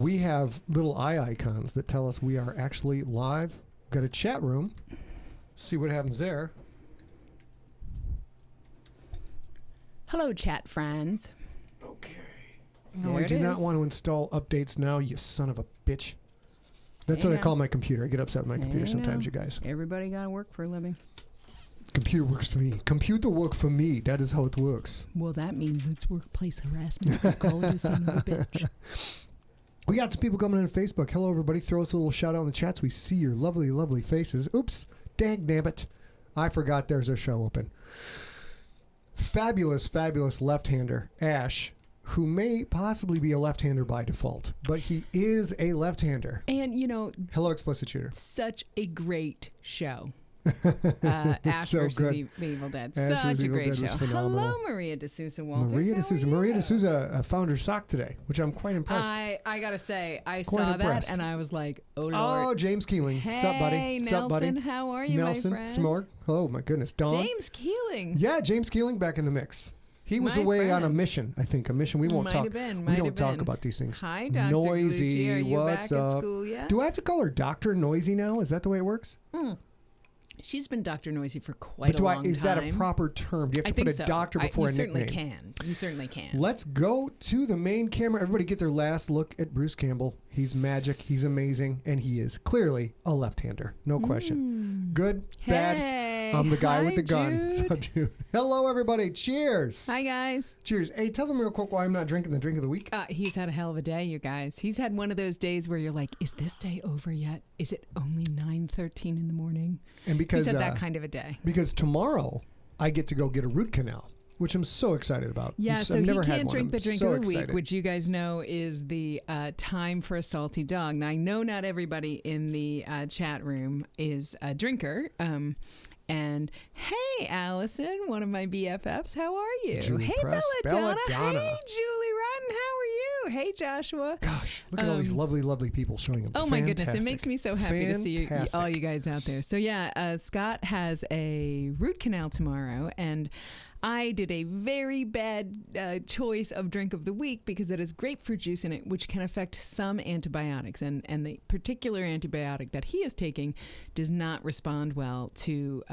We have little eye icons that tell us we are actually live. Got a chat room. See what happens there. Hello, chat friends. Okay. No, I do not want to install updates now, you son of a bitch. That's what I call my computer. I get upset with my computer sometimes, you guys. Everybody got to work for a living. Computer works for me. Computer work for me. That is how it works. Well, that means it's workplace harassment. You call it a son of a bitch. We got some people coming in on Facebook. Hello, everybody. Throw us a little shout out in the chats. We see your lovely, lovely faces. Oops. Dang nabbit. I forgot there's our show open. Fabulous, fabulous left-hander, Ash, who may possibly be a left-hander by default, but he is a left-hander. And, you know... Hello, Explicit Shooter. Such a great show. Ash so versus good. Evil Dead. Ash Such a Evil great Dead show. was phenomenal. Hello, Maria D'Souza Walters. Maria D'Souza. Maria D'Souza found her sock today, which I'm quite impressed. I gotta say, I Quite saw impressed. that and I was like, oh, Lord. Oh, James Keeling. Hey, What's up, buddy? What's up, buddy? Nelson, how are you, Nelson, my friend? Smorg. Oh, my goodness. Dawn. James Keeling. Yeah, James Keeling back in the mix. He was My away on a friend. mission, I think. A mission. We won't Might talk. have been, we might don't have talk been. about these things. Hi, Dr. Noisy. Gucci. Are you What's back up? at school yet? Do I have to call her Dr. Noisy now? Is that the way it works? She's been Dr. Noisy for quite a long time. Is that a proper term? Do you have to put a doctor before a nickname? You certainly can. You certainly can. Let's go to the main camera. Everybody get their last look at Bruce Campbell. He's magic. He's amazing. And he is clearly a left-hander. No question. Good, bad. I'm the guy with the gun. Jude. So, dude. Hello, everybody. Cheers. Hi, guys. Cheers. Hey, tell them real quick why I'm not drinking the drink of the week. He's had a hell of a day, you guys. He's had one of those days where you're like, is this day over yet? Is it only 9:13 in the morning? And because He's had that kind of a day. Because tomorrow I get to go get a root canal, which I'm so excited about. Yeah, I've so he never had can't one. drink I'm the drink so of the week, excited. which you guys know is the time for a salty dog. Now, I know not everybody in the chat room is a drinker. And hey, Allison, one of my BFFs, how are you? Julie Hey, Press, Belladonna. Belladonna. Hey, Julie Rotten, how are you? Hey, Joshua. Gosh, look at all these lovely, lovely people showing up. It's Oh my goodness, it fantastic. makes me so happy to see Fantastic. all you guys out there. So yeah, Scott has a root canal tomorrow, and I did a very bad choice of drink of the week because it has grapefruit juice in it, which can affect some antibiotics, and the particular antibiotic that he is taking does not respond well to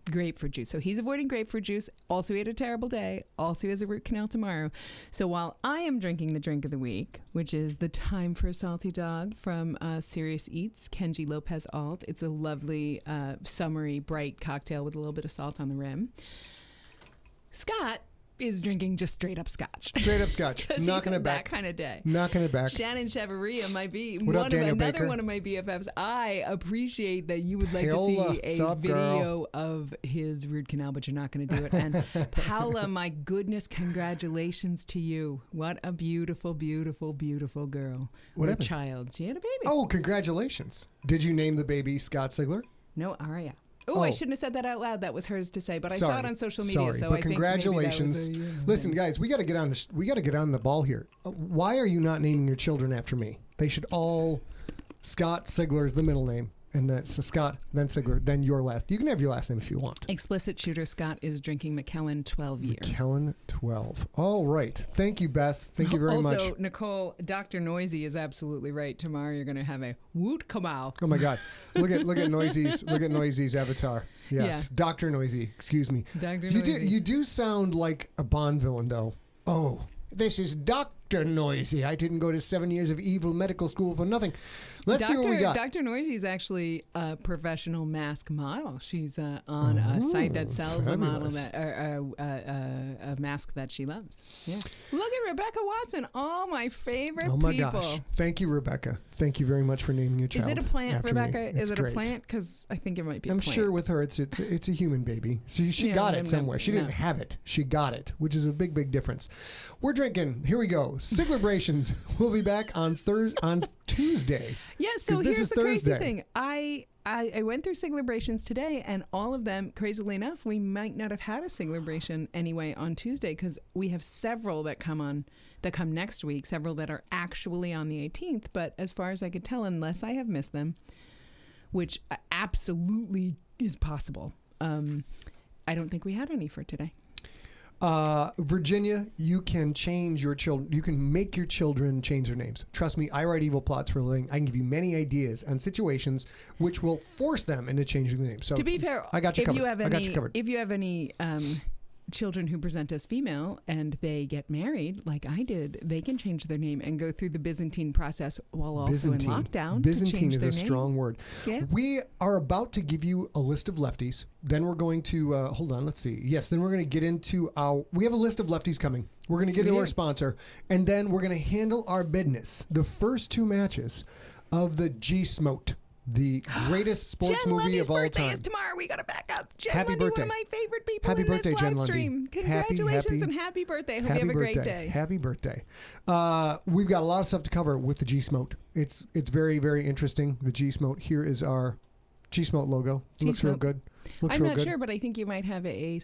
grapefruit juice. So he's avoiding grapefruit juice. Also, he had a terrible day. Also, he has a root canal tomorrow. So while I am drinking the drink of the week, which is the Time for a Salty Dog from Serious Eats, Kenji Lopez Alt. It's a lovely, summery, bright cocktail with a little bit of salt on the rim. Scott is drinking just straight up scotch. Straight up scotch. Knocking it back. That kind of day. Knocking it back. Shannon Chavaria might be What up, Daniel another Baker? one of my BFFs. I appreciate that you would like Paola, to see a sup, video of his root canal, but you're not going to do it. And Paola, my goodness, congratulations to you. What a beautiful, beautiful, beautiful girl. What or happened? child. She had a baby. Oh, congratulations. Did you name the baby Scott Sigler? No, Aria. Oh, I shouldn't have said that out loud. That was hers to say, but I saw it on social media, so but I congratulations. think maybe that was a, Listen, guys, we got to get on we got to get on the ball here. Why are you not naming your children after me? They should all Scott Sigler is the middle name, and that's Scott, then Sigler, then your last. You can have your last name if you want. Explicit Shooter Scott is drinking McKellen 12 year. McKellen 12. All right. Thank you, Beth. Thank you very much. Also, Nicole, Dr. Noisy is absolutely right. Tomorrow you're going to have a woot kamal. Oh my God! Look at Noisy's avatar. Yes, Yeah. Dr. Noisy. Excuse me. Dr. You Noisy. do sound like a Bond villain, though. Oh, this is Dr. Noisy. I didn't go to 7 years of evil medical school for nothing. Let's see what we got. Dr. Noisy is actually a professional mask model. She's on a site that sells a model fabulous. a mask that she loves. Yeah. Look at Rebecca Watson. All my favorite Oh my people. gosh! Thank you, Rebecca. Thank you very much for naming your child. Is it a plant, after me. Rebecca? It's Is it great. a plant? Because I think it might be. I'm a plant. sure with her, it's a human baby. So she Yeah, got no, it no, somewhere. She didn't no. have it. She got it, which is a big, big difference. We're drinking. Here we go. SIGLERbrations. We'll be back on Tuesday. Yeah, so 'Cause this here's is the crazy Thursday. thing. I went through SIGLERbrations today, and all of them, crazily enough, we might not have had a SIGLERbration anyway on Tuesday because we have several that come next week, several that are actually on the 18th. But as far as I could tell, unless I have missed them, which absolutely is possible, I don't think we had any for today. Virginia, you can change your children. You can make your children change their names. Trust me, I write evil plots for a living. I can give you many ideas and situations which will force them into changing their name. So to be fair, I got you covered. I got you covered. If you have any children who present as female and they get married, like I did, they can change their name and go through the Byzantine process while also in lockdown. Byzantine is a name. strong word. Yeah. We are about to give you a list of lefties. Then we're going to, hold on, let's see. Yes, then we're going to get into we have a list of lefties coming. We're going to get into our sponsor, and then we're going to handle our business. The first two matches of the GSMOAT, the greatest sports Jen movie Lundy's of all birthday time. is tomorrow. We got to back up. Jen Happy Lundy, birthday. one of my favorite people Happy in birthday, this Jen live Lundy. stream. Congratulations and happy birthday. Hope you have a great day. Happy birthday. We've got a lot of stuff to cover with the GSMOAT. It's very, very interesting. The GSMOAT. Here is our GSMOAT logo. Looks real good. I'm not sure, but I think you might have a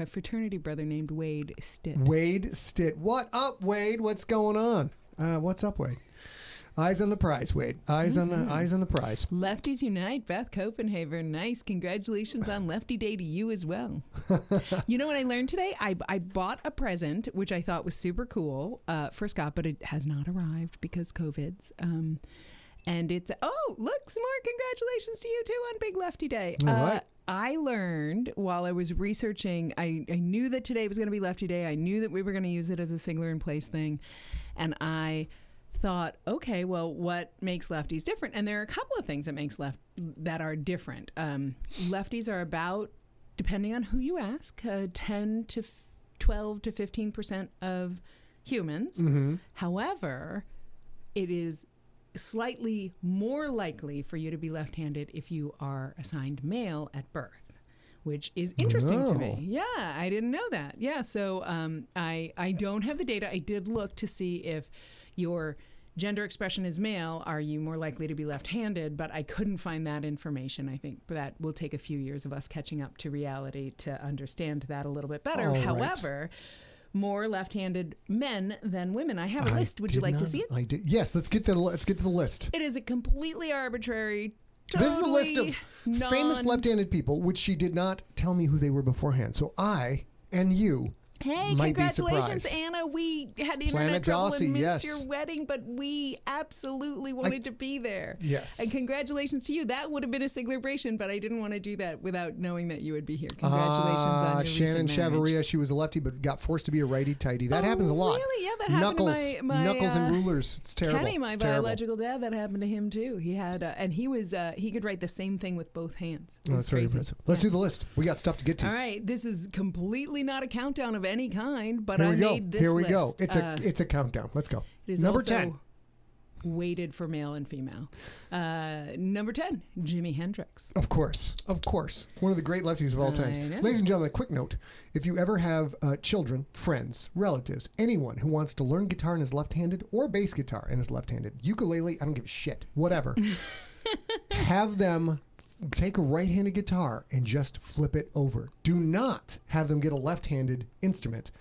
fraternity brother named Wade Stitt. Wade Stitt. What up, Wade? What's going on? What's up, Wade? Eyes on the prize, Wade. Eyes on the prize. Lefties Unite, Beth Copenhaver. Nice. Congratulations on Lefty Day to you as well. You know what I learned today? I bought a present, which I thought was super cool for Scott, but it has not arrived because COVID's. And it's, look, some more congratulations to you too on Big Lefty Day. All right. I learned while I was researching, I knew that today was going to be Lefty Day. I knew that we were going to use it as a SIGLERinPLACE thing. And I thought, okay, well, what makes lefties different? And there are a couple of things that are different. Lefties are about, depending on who you ask, 10 to 12 to 15% of humans. Mm-hmm. However, it is slightly more likely for you to be left-handed if you are assigned male at birth, which is interesting to me. Yeah, I didn't know that. Yeah, so I don't have the data. I did look to see if your gender expression is male, are you more likely to be left-handed? But I couldn't find that information. I think that will take a few years of us catching up to reality to understand that a little bit better. However, more left-handed men than women. I have a list. Would you like to see it? I did. Yes, let's get to the list. It is a completely arbitrary. This is a list of famous left-handed people, which she did not tell me who they were beforehand. So I and you. Hey, congratulations, Anna. We had internet trouble and missed your wedding, but we absolutely wanted to be there. Yes. And congratulations to you. That would have been a celebration, but I didn't want to do that without knowing that you would be here. Congratulations on your Shannon recent marriage. Chavaria, she was a lefty, but got forced to be a righty-tighty. That happens a lot. Really? Yeah, that happened to my Knuckles and rulers. It's terrible. Kenny, my biological dad, that happened to him too. He had, and he was, he could write the same thing with both hands. That's very impressive. Let's do the list. We got stuff to get to. All right. This is completely not a countdown of any kind, but I made this list. Here we go. It's a countdown. Let's go. It is Number also 10. Weighted for male and female. Number 10, Jimi Hendrix. Of course. One of the great lefties of all time. Ladies and gentlemen, a quick note. If you ever have children, friends, relatives, anyone who wants to learn guitar and is left-handed or bass guitar and is left-handed, ukulele, I don't give a shit, whatever, have them take a right-handed guitar and just flip it over. Do not have them get a left-handed instrument,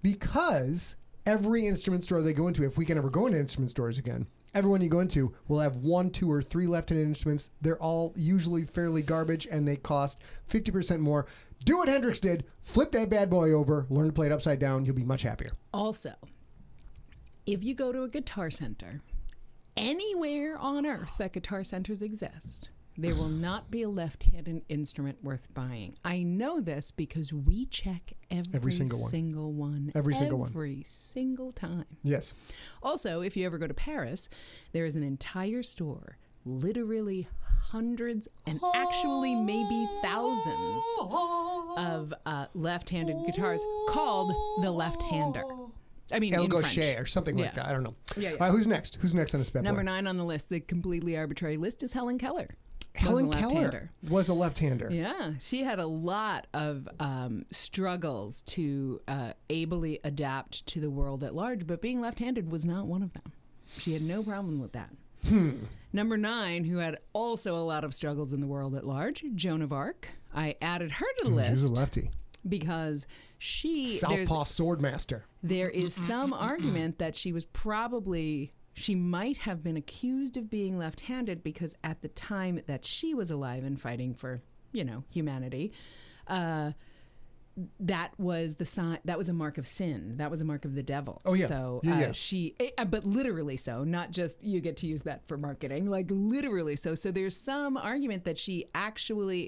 because every instrument store they go into, if we can ever go into instrument stores again, everyone you go into will have 1, 2, or 3 left-handed instruments. They're all usually fairly garbage, and they cost 50% more. Do what Hendrix did. Flip that bad boy over. Learn to play it upside down. You'll be much happier. Also, if you go to a guitar center, anywhere on earth that guitar centers exist, there will not be a left-handed instrument worth buying. I know this because we check every single one. Every single time. Yes. Also, if you ever go to Paris, there is an entire store, literally hundreds and actually maybe thousands of left-handed guitars called the Left-Hander. I mean, El in Gaucher French. or something like that. I don't know. Yeah. All right, who's next? Who's next on this bad boy? Number 9 on the list, the completely arbitrary list, is Helen Keller. Helen Keller was a left-hander. Yeah, she had a lot of struggles to ably adapt to the world at large, but being left-handed was not one of them. She had no problem with that. Number 9, who had also a lot of struggles in the world at large, Joan of Arc. I added her to the list. She was a lefty. Because Southpaw swordmaster. There is some argument that she might have been accused of being left-handed because at the time that she was alive and fighting for, humanity, that was the sign. That was a mark of sin. That was a mark of the devil. Oh, yeah. So Yeah. but literally so, not just you get to use that for marketing, like literally so. So there's some argument that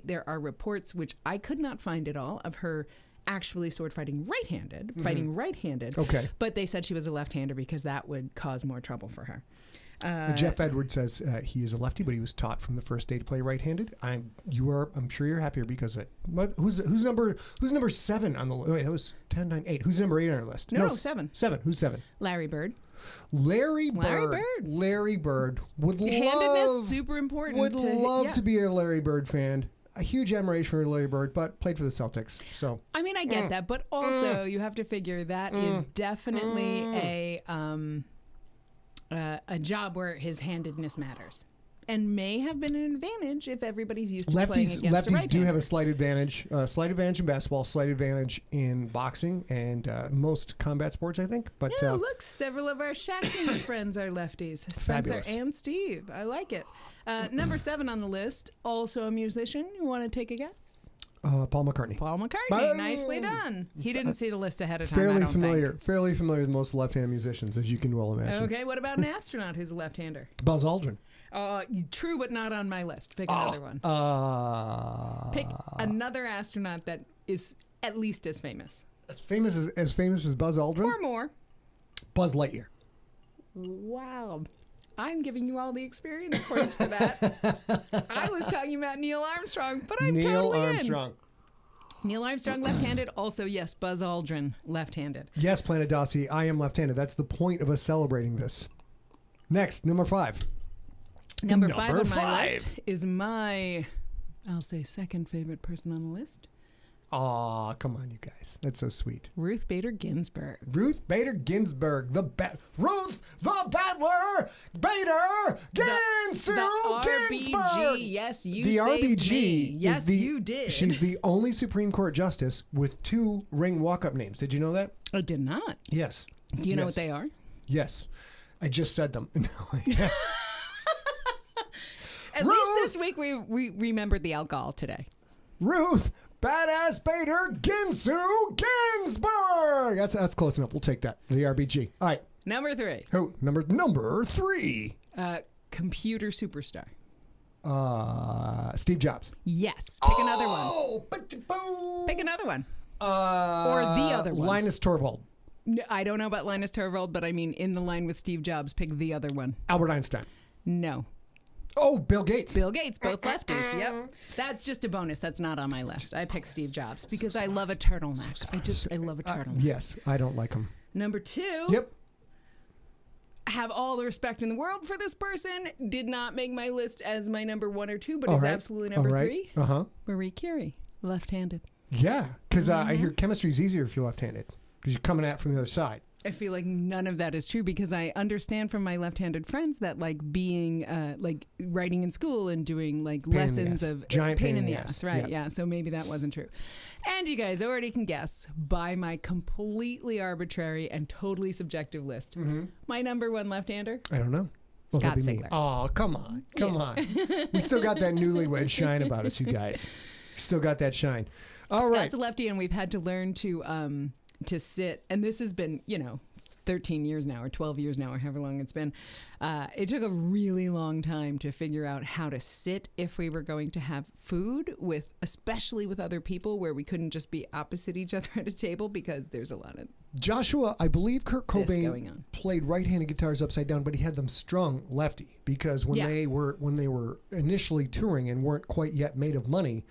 there are reports, which I could not find at all, of her actually sword fighting right-handed. Okay. But they said she was a left-hander because that would cause more trouble for her. Jeff Edwards says he is a lefty, but he was taught from the first day to play right-handed. I'm sure you're happier because of it. Who's number 7 on the list? Wait, that was 10, 9, 8. Who's number 8 on our list? No, 7. 7. Who's 7? Larry Bird. Larry Bird would Handedness, love super important. Would love to be a Larry Bird fan. A huge admiration for Larry Bird, but played for the Celtics. So I mean, I get that, but also you have to figure that is definitely a job where his handedness matters, and may have been an advantage if everybody's used to playing against a lefties right-hander. do have a slight advantage. Slight advantage in basketball, slight advantage in boxing, and most combat sports, I think. But yeah, look, several of our Shackings friends are lefties. Spencer fabulous. and Steve. I like it. Number 7 on the list, also a musician. You want to take a guess? Paul McCartney. Paul McCartney. Boom. Nicely done. He didn't see the list ahead of time. Fairly I don't familiar. think. Fairly familiar with most left-handed musicians, as you can well imagine. Okay, what about an astronaut who's a left-hander? Buzz Aldrin. True, but not on my list. Pick another one. Pick another astronaut that is at least as famous. As famous as Buzz Aldrin? Or more. Buzz Lightyear. Wow. I'm giving you all the experience points for that. I was talking about Neil Armstrong, but I'm totally in. Neil Armstrong, left-handed. Also, yes, Buzz Aldrin, left-handed. Yes, Planet Dossie, I am left-handed. That's the point of us celebrating this. Next, number 5. Number 5 on my list is I'll say second favorite person on the list. Aw, come on, you guys. That's so sweet. Ruth Bader Ginsburg. Ruth Bader Ginsburg. Ruth the Battler Bader Ginsburg. The RBG. Yes, you the saved RBG me. Yes, you did. She's the only Supreme Court justice with 2 ring walk-up names. Did you know that? I did not. Yes. Do you know what they are? Yes. I just said them. At least this week we remembered the alcohol today. Ruth Badass Bader Ginsburg. That's close enough. We'll take that. The RBG. All right. Number 3. Oh, number 3. Computer superstar. Steve Jobs. Yes. Pick another one. Oh, Pick another one. Or the other one. Linus Torvald. No, I don't know about Linus Torvald, but I mean in the line with Steve Jobs, pick the other one. Albert Einstein. No. Oh, Bill Gates. Bill Gates, both lefties. Yep. That's just a bonus. That's not on my list. I picked Steve Jobs because I love a turtleneck. I love a turtleneck. Yes, I don't like him. Number 2. Yep. Have all the respect in the world for this person. Did not make my list as my number 1 or 2, but is absolutely number 3. Marie Curie, left-handed. Yeah, because I hear chemistry is easier if you're left-handed because you're coming at it from the other side. I feel like none of that is true because I understand from my left-handed friends that like being like writing in school and doing like lessons of giant pain in the ass, right? Yep. Yeah, so maybe that wasn't true. And you guys already can guess by my completely arbitrary and totally subjective list. My number 1 left-hander. I don't know. Scott Sigler. Oh, come on. We still got that newlywed shine about us, you guys. Still got that shine. All right. Scott's a lefty, and we've had to learn to sit, and this has been 13 years now or 12 years now or however long it's been. It took a really long time to figure out how to sit if we were going to have food especially with other people where we couldn't just be opposite each other at a table because there's a lot of Joshua, I believe Kurt going Cobain on. played right-handed guitars upside down, but he had them strung lefty because when they were initially touring and weren't quite yet made of money,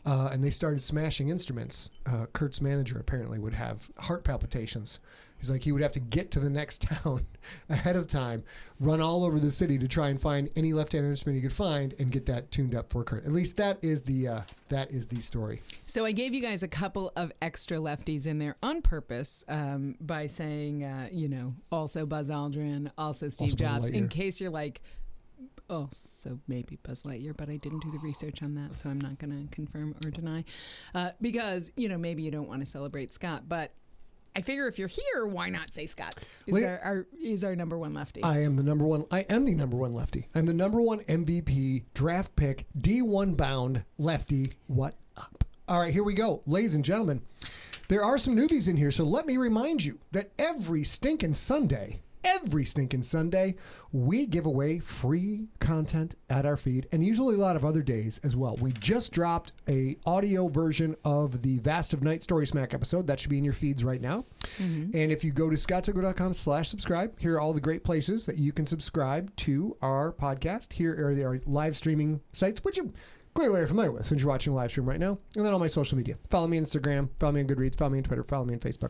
and they started smashing instruments, Kurt's manager apparently would have heart palpitations. He's like, he would have to get to the next town ahead of time, run all over the city to try and find any left-handed instrument he could find and get that tuned up for Kurt. At least that is the story. So I gave you guys a couple of extra lefties in there on purpose by saying, also Buzz Aldrin, also Steve Jobs, in case you're like, oh, so maybe Buzz Lightyear, but I didn't do the research on that, so I'm not going to confirm or deny. Because, maybe you don't want to celebrate Scott, but I figure if you're here, why not say Scott? He's our number 1 lefty. I am the number 1 lefty. I'm the number 1 MVP, draft pick, D1 bound lefty. What up? All right, here we go. Ladies and gentlemen, There are some newbies in here, so let me remind you that every stinking Sunday, we give away free content at our feed, and usually a lot of other days as well. We just dropped a audio version of the Vast of Night Story Smack episode. That should be in your feeds right now. And if you go to scottsigler.com/subscribe, here are all the great places that you can subscribe to our podcast. Here are our live streaming sites, which you clearly are familiar with since you're watching a live stream right now. And then all my social media. Follow me on Instagram, follow me on Goodreads, follow me on Twitter, follow me on Facebook.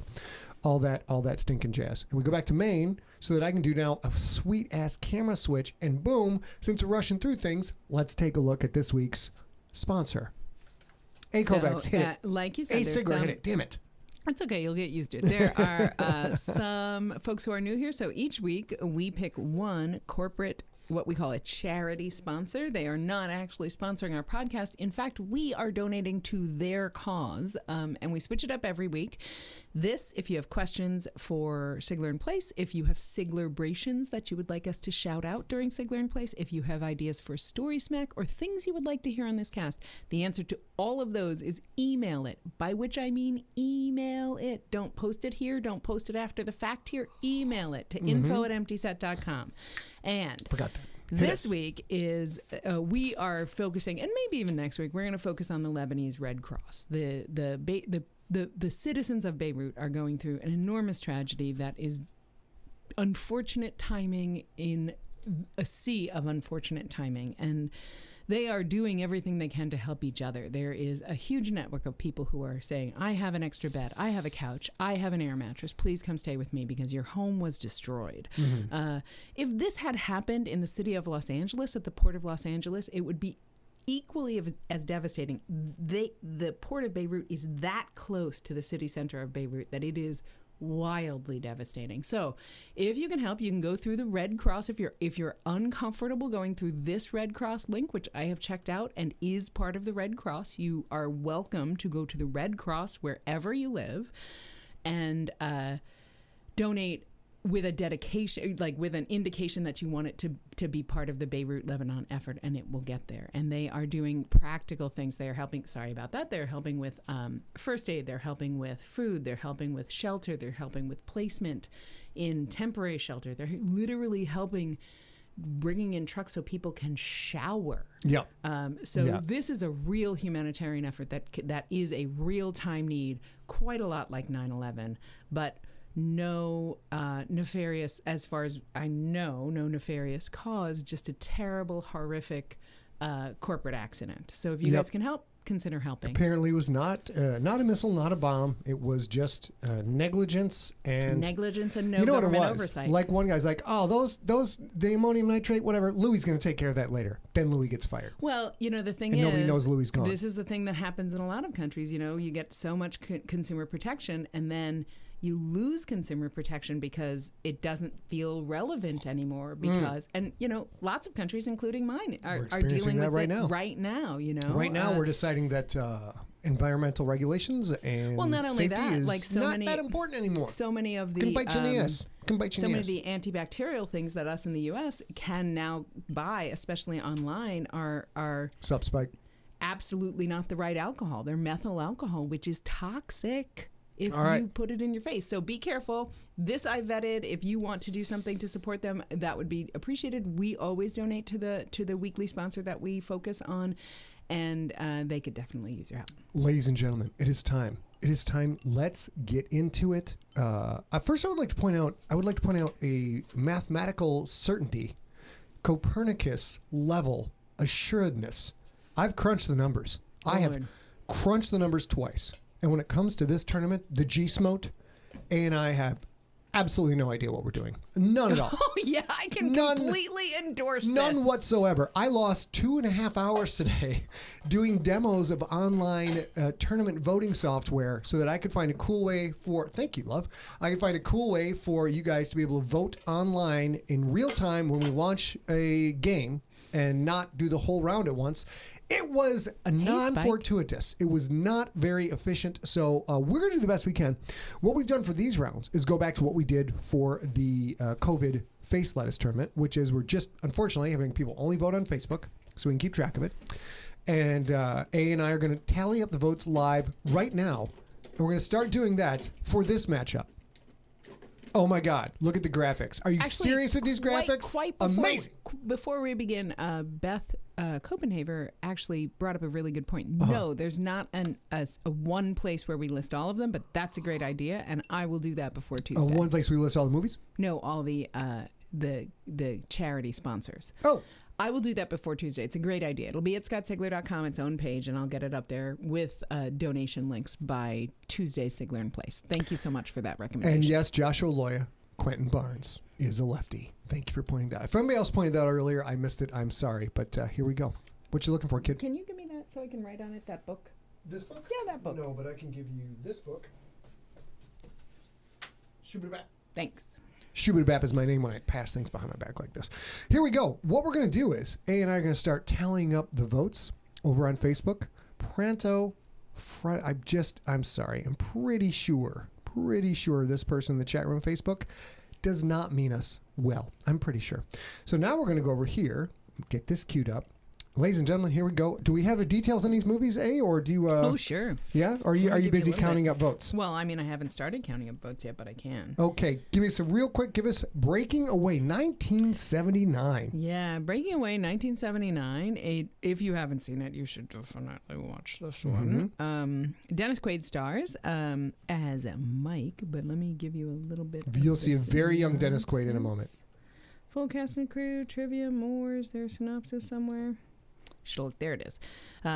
All that stinking jazz. And we go back to Maine so that I can do now a sweet-ass camera switch. And boom, since we're rushing through things, let's take a look at this week's sponsor. Kovacs, hit it. Like you said, Sigler, hit it. Damn it. That's okay. You'll get used to it. There are some folks who are new here. So each week we pick one corporate, what we call a charity sponsor. They are not actually sponsoring our podcast. In fact, we are donating to their cause, and we switch it up every week. This, if you have questions for Sigler in Place, if you have Sigler-brations that you would like us to shout out during Sigler in Place, if you have ideas for Story Smack or things you would like to hear on this cast, the answer to all of those is email it, by which I mean email it. Don't post it here. Don't post it after the fact here. Email it to info@emptyset.com. And forgot that. This week is we are focusing, and maybe even next week, we're going to focus on the Lebanese Red Cross. The citizens of Beirut are going through an enormous tragedy that is unfortunate timing in a sea of unfortunate timing, and they are doing everything they can to help each other. There is a huge network of people who are saying, I have an extra bed, I have a couch, I have an air mattress, please come stay with me because your home was destroyed. If this had happened in the city of Los Angeles, at the port of Los Angeles, it would be equally as devastating. The port of Beirut is that close to the city center of Beirut that it is wildly devastating. So if you can help, you can go through the Red Cross. If you're uncomfortable going through this Red Cross link, which I have checked out and is part of the Red Cross, you are welcome to go to the Red Cross wherever you live and donate with a dedication, like with an indication that you want it to be part of the Beirut, Lebanon effort, and it will get there. And they are doing practical things. They are helping, sorry about that, they're helping with first aid, they're helping with food, they're helping with shelter, they're helping with placement in temporary shelter. They're literally helping bringing in trucks so people can shower. This is a real humanitarian effort that is a real-time need, quite a lot like 9/11, but no nefarious, as far as I know, no nefarious cause, just a terrible, horrific corporate accident. So if you guys can help, consider helping. Apparently it was not a missile, not a bomb. It was just negligence and no government oversight. Like one guy's like, oh, the ammonium nitrate, whatever, Louis going to take care of that later. Then Louis gets fired. Well, the thing and is, nobody knows Louis gone. This is the thing that happens in a lot of countries. You get so much consumer protection, and then you lose consumer protection because it doesn't feel relevant anymore. Because and lots of countries, including mine, are dealing with right it now. Right now, Right now, we're deciding that environmental regulations and not only safety that, is like not that important anymore. So many of the can bite you in the ass. So many of the antibacterial things that us in the U.S. can now buy, especially online, are Subspike. Absolutely not the right alcohol. They're methyl alcohol, which is toxic if you put it in your face. So be careful. This I vetted. If you want to do something to support them, that would be appreciated. We always donate to the weekly sponsor that we focus on, and they could definitely use your help. Ladies and gentlemen, it is time. It is time. Let's get into it. First, I would like to point out a mathematical certainty, Copernicus level assuredness. I've crunched the numbers. I have crunched the numbers twice. And when it comes to this tournament, the GSMOAT, A and I have absolutely no idea what we're doing. None at all. Oh, yeah, I can completely endorse this. None whatsoever. I lost 2.5 hours today doing demos of online tournament voting software so that I could find a cool way thank you, love. I could find a cool way for you guys to be able to vote online in real time when we launch a game and not do the whole round at once. It was non-fortuitous. It was not very efficient. So we're going to do the best we can. What we've done for these rounds is go back to what we did for the COVID Face Lettuce Tournament, which is we're just, unfortunately, having people only vote on Facebook so we can keep track of it. And A and I are going to tally up the votes live right now we're going to start doing that for this matchup. Oh my God! Look at the graphics. Are you serious with these graphics? Quite before, amazing. Before we begin, Beth Copenhaver actually brought up a really good point. No, there's not a one place where we list all of them, but that's a great idea, and I will do that before Tuesday. One place we list all the movies? No, all the charity sponsors. Oh. I will do that before Tuesday. It's a great idea. It'll be at scottsigler.com, its own page, and I'll get it up there with donation links by Tuesday's SIGLERinPLACE. Thank you so much for that recommendation. And yes, Joshua Loya, Quentin Barnes, is a lefty. Thank you for pointing that out. If anybody else pointed that out earlier, I missed it. I'm sorry, but here we go. What you looking for, kid? Can you give me that so I can write on it, that book? This book? Yeah, that book. No, but I can give you this book. Shubidabap. Thanks. Shubidabap is my name when I pass things behind my back like this. Here we go. What we're going to do is, A and I are going to start tallying up the votes over on Facebook. Pranto, I'm sorry. I'm pretty sure this person in the chat room on Facebook does not mean us well. I'm pretty sure. So now we're going to go over here, get this queued up. Ladies and gentlemen, here we go. Do we have the details on these movies, A, or do you... oh, sure. Yeah? Are you busy counting up votes? Well, I mean, I haven't started counting up votes yet, but I can. Okay. Give us give us Breaking Away 1979. Yeah, Breaking Away 1979. If you haven't seen it, you should definitely watch this one. Dennis Quaid stars as Mike, but let me give you a little bit. You'll see a very young Dennis Quaid in a moment. Full cast and crew, trivia, more. Is there a synopsis somewhere? There it is.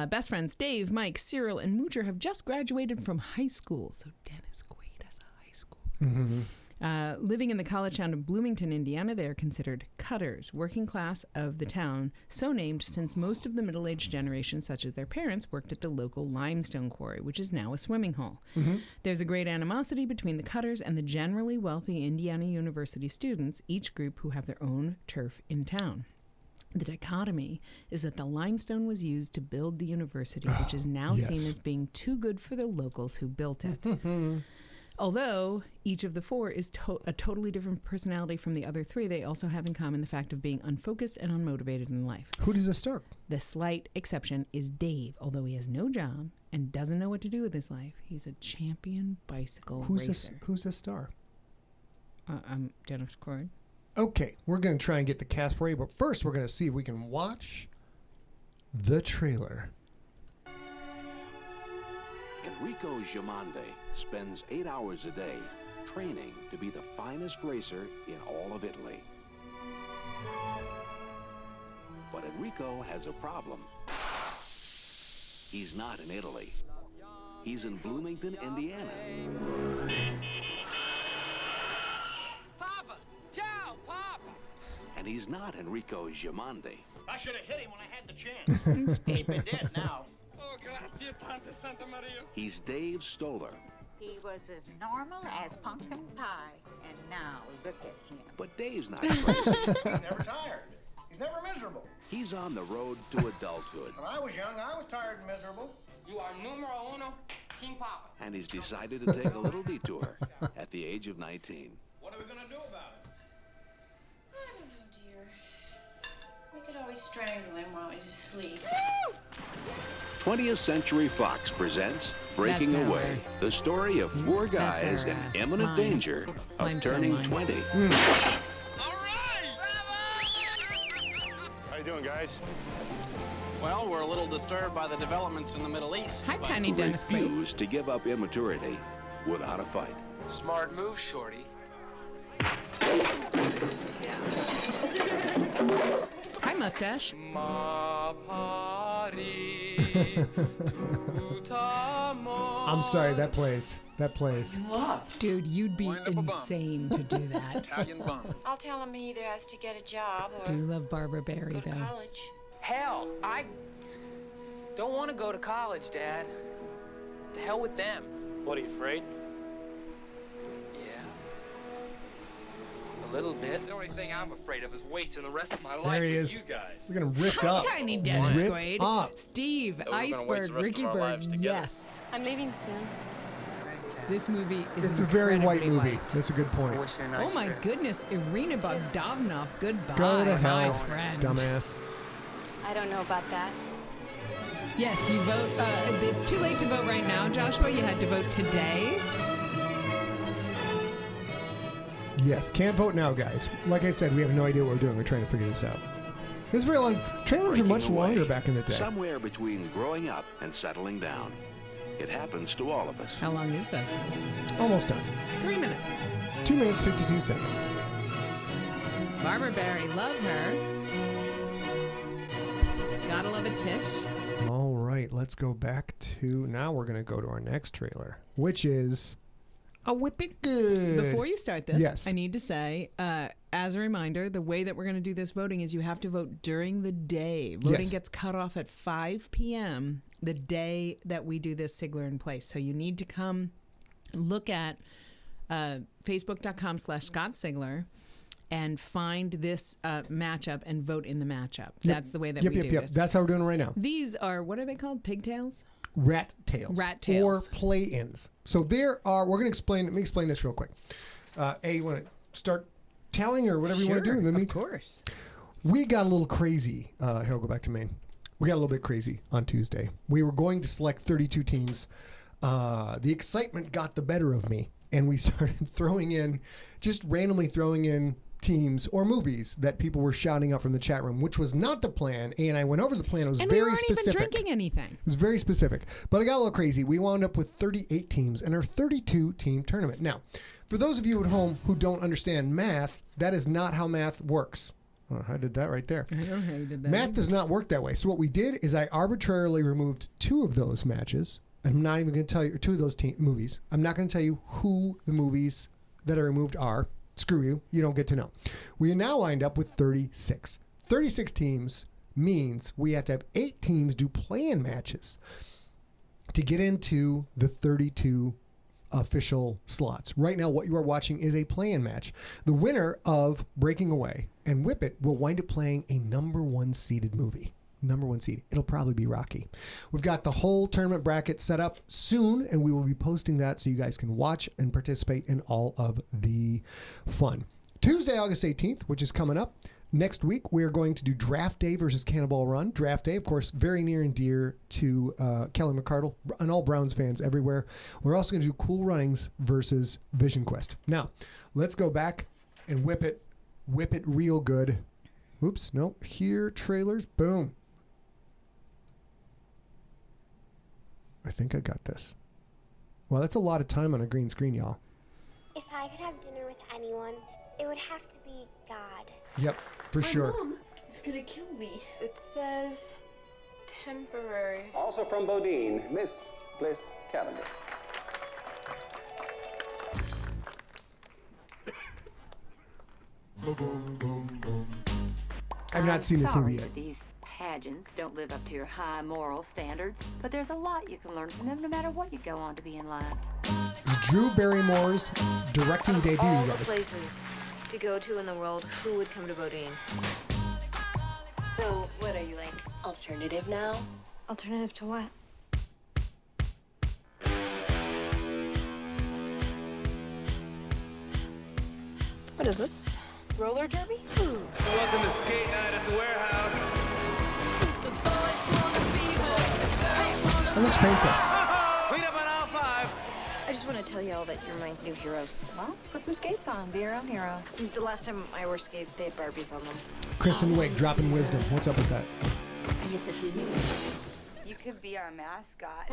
Best friends Dave, Mike, Cyril, and Moocher have just graduated from high school. So Dennis Quaid has a high school. Mm-hmm. Living in the college town of Bloomington, Indiana, they are considered cutters, working class of the town, so named since most of the middle-aged generation, such as their parents, worked at the local limestone quarry, which is now a swimming hole. Mm-hmm. There's a great animosity between the cutters and the generally wealthy Indiana University students, each group who have their own turf in town. The dichotomy is that the limestone was used to build the university, which is now seen as being too good for the locals who built it. Although each of the four is a totally different personality from the other three, they also have in common the fact of being unfocused and unmotivated in life. Who does this star? The slight exception is Dave. Although he has no job and doesn't know what to do with his life, he's a champion bicycle racer. Who's this star? Dennis Quaid. Okay, we're going to try and get the cast for you, but first we're going to see if we can watch the trailer. Enrico Giamande spends 8 hours a day training to be the finest racer in all of Italy. But Enrico has a problem. He's not in Italy. He's in Bloomington, Indiana. Papa! Ciao, Papa! And he's not Enrico Giamande. I should have hit him when I had the chance. He's been dead now. Oh, grazie, Tante Santa Maria. He's Dave Stoller. He was as normal as pumpkin pie, and now look at him. But Dave's not crazy. He's never tired. He's never miserable. He's on the road to adulthood. When I was young, I was tired and miserable. You are numero uno, King Papa. And he's decided to take a little detour at the age of 19. What are we going to do about it? I don't know, dear. We could always strangle him while he's asleep. 20th Century Fox presents Breaking That's Away, the story of four guys in imminent danger of limestone turning line. 20. All right! How you doing, guys? Well, we're a little disturbed by the developments in the Middle East. Hi, but Tiny Dennis Quaid. Refuse to give up immaturity without a fight. Smart move, Shorty. Hi, Mustache. I'm sorry, that plays. That plays. Dude, you'd be Wind up a bum. insane to do that. Italian bum. I'll tell him he either has to get a job or Do love Barbara Barry, go to though. college. Hell, I don't want to go to college, Dad. The hell with them. What, are you afraid? Yeah. A little bit. The only thing I'm afraid of is wasting the rest of my life There he with is. you guys. Look at him ripped Hi, up. Tiny Dennis Ripped Quaid. up. Steve, we're gonna waste Iceberg, the rest Ricky of our Bird, lives together. yes. I'm leaving soon. This movie is It's a very white incredibly movie. white. That's a good point. Wish you a Oh nice my trip. goodness, Irina Bogdanovna, goodbye, Go to my hell, friend. dumbass. I don't know about that. Yes, you vote. It's too late to vote right now, Joshua. You had to vote today. Yes, can't vote now, guys. Like I said, we have no idea what we're doing. We're trying to figure this out. This is very long. Trailers are much longer back in the day. Somewhere between growing up and settling down. It happens to all of us. How long is this? Almost done. 3 minutes. 2 minutes, 52 seconds. Barbara Barry, love her. Gotta love a Tish. All right, let's go back to, now we're going to go to our next trailer, which is a Whip It Good. Before you start this, yes. I need to say, as a reminder, the way that we're going to do this voting is you have to vote during the day. Voting gets cut off at 5 p.m. the day that we do this Sigler in Place. So you need to come look at facebook.com/Scott Sigler and find this matchup and vote in the matchup. That's the way that we do this. That's how we're doing it right now. These are, what are they called? Pigtails? Rat tails. Rat tails. Or play-ins. So there are, we're going to explain, let me explain this real quick. You want to start telling or whatever you want to do? Of course. We got a little crazy. Here, I'll go back to Maine. We got a little bit crazy on Tuesday. We were going to select 32 teams. The excitement got the better of me, and we started just randomly throwing in teams or movies that people were shouting out from the chat room, which was not the plan. And I went over the plan. It was very specific. And we weren't even drinking anything. It was very specific. But I got a little crazy. We wound up with 38 teams in our 32-team tournament. Now, for those of you at home who don't understand math, that is not how math works. Oh, I did that right there. I know how you did that. Math does not work that way. So what we did is I arbitrarily removed 2 of those matches. I'm not even going to tell you, 2 of those movies. I'm not going to tell you who the movies that are removed are. Screw you. You don't get to know. We now wind up with 36. 36 teams means we have to have 8 teams do play-in matches to get into the 32 official slots. Right now, what you are watching is a play-in match. The winner of Breaking Away and Whip It will wind up playing a number 1 seeded movie. Number 1 seed. It'll probably be Rocky. We've got the whole tournament bracket set up soon, and we will be posting that so you guys can watch and participate in all of the fun. Tuesday, August 18th, which is coming up. Next week, we are going to do Draft Day versus Cannonball Run. Draft Day, of course, very near and dear to Kelly McCardle and all Browns fans everywhere. We're also going to do Cool Runnings versus Vision Quest. Now, let's go back and whip it real good. Oops, nope. Here, trailers. Boom. I think I got this. Well, that's a lot of time on a green screen, y'all. If I could have dinner with anyone, it would have to be God. Yep, for sure. Mom is gonna kill me. It says temporary. Also from Bodine, Miss Bliss Calendar. I've not seen this movie yet. These pageants don't live up to your high moral standards, but there's a lot you can learn from them no matter what you go on to be in life. It's Drew Barrymore's directing debut, all the guys. places to go to in the world, who would come to Bodine? So, what are you, like, alternative now? Alternative to what? What is this? Roller derby? Ooh. Welcome to skate night at the warehouse. It looks painful. Clean up on aisle 5. I just want to tell y'all that you're my new heroes. Well, put some skates on. Be your own hero. The last time I wore skates, they had Barbies on them. Kristen Wiig dropping wisdom. What's up with that? Yes, I do. You could be our mascot.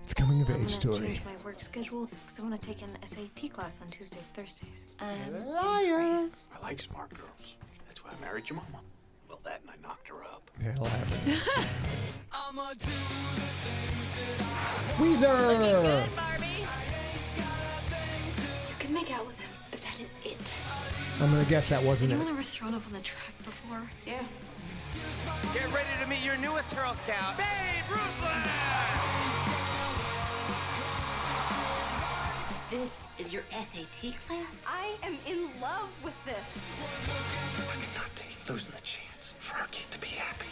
It's coming of age I'm story. gonna change my work schedule because I want to take an SAT class on Tuesdays, Thursdays. Liars. I like smart girls. That's why I married your mama. Well, that and I knocked her up. Yeah, it'll happen. Weezer! You can make out with him, but that is it. I'm going to guess that wasn't Has it. anyone ever thrown up on the track before? Yeah. Get ready to meet your newest Girl Scout, Babe Ruthless! This is your SAT class? I am in love with this. I cannot take losing the chance for our kid to be happy.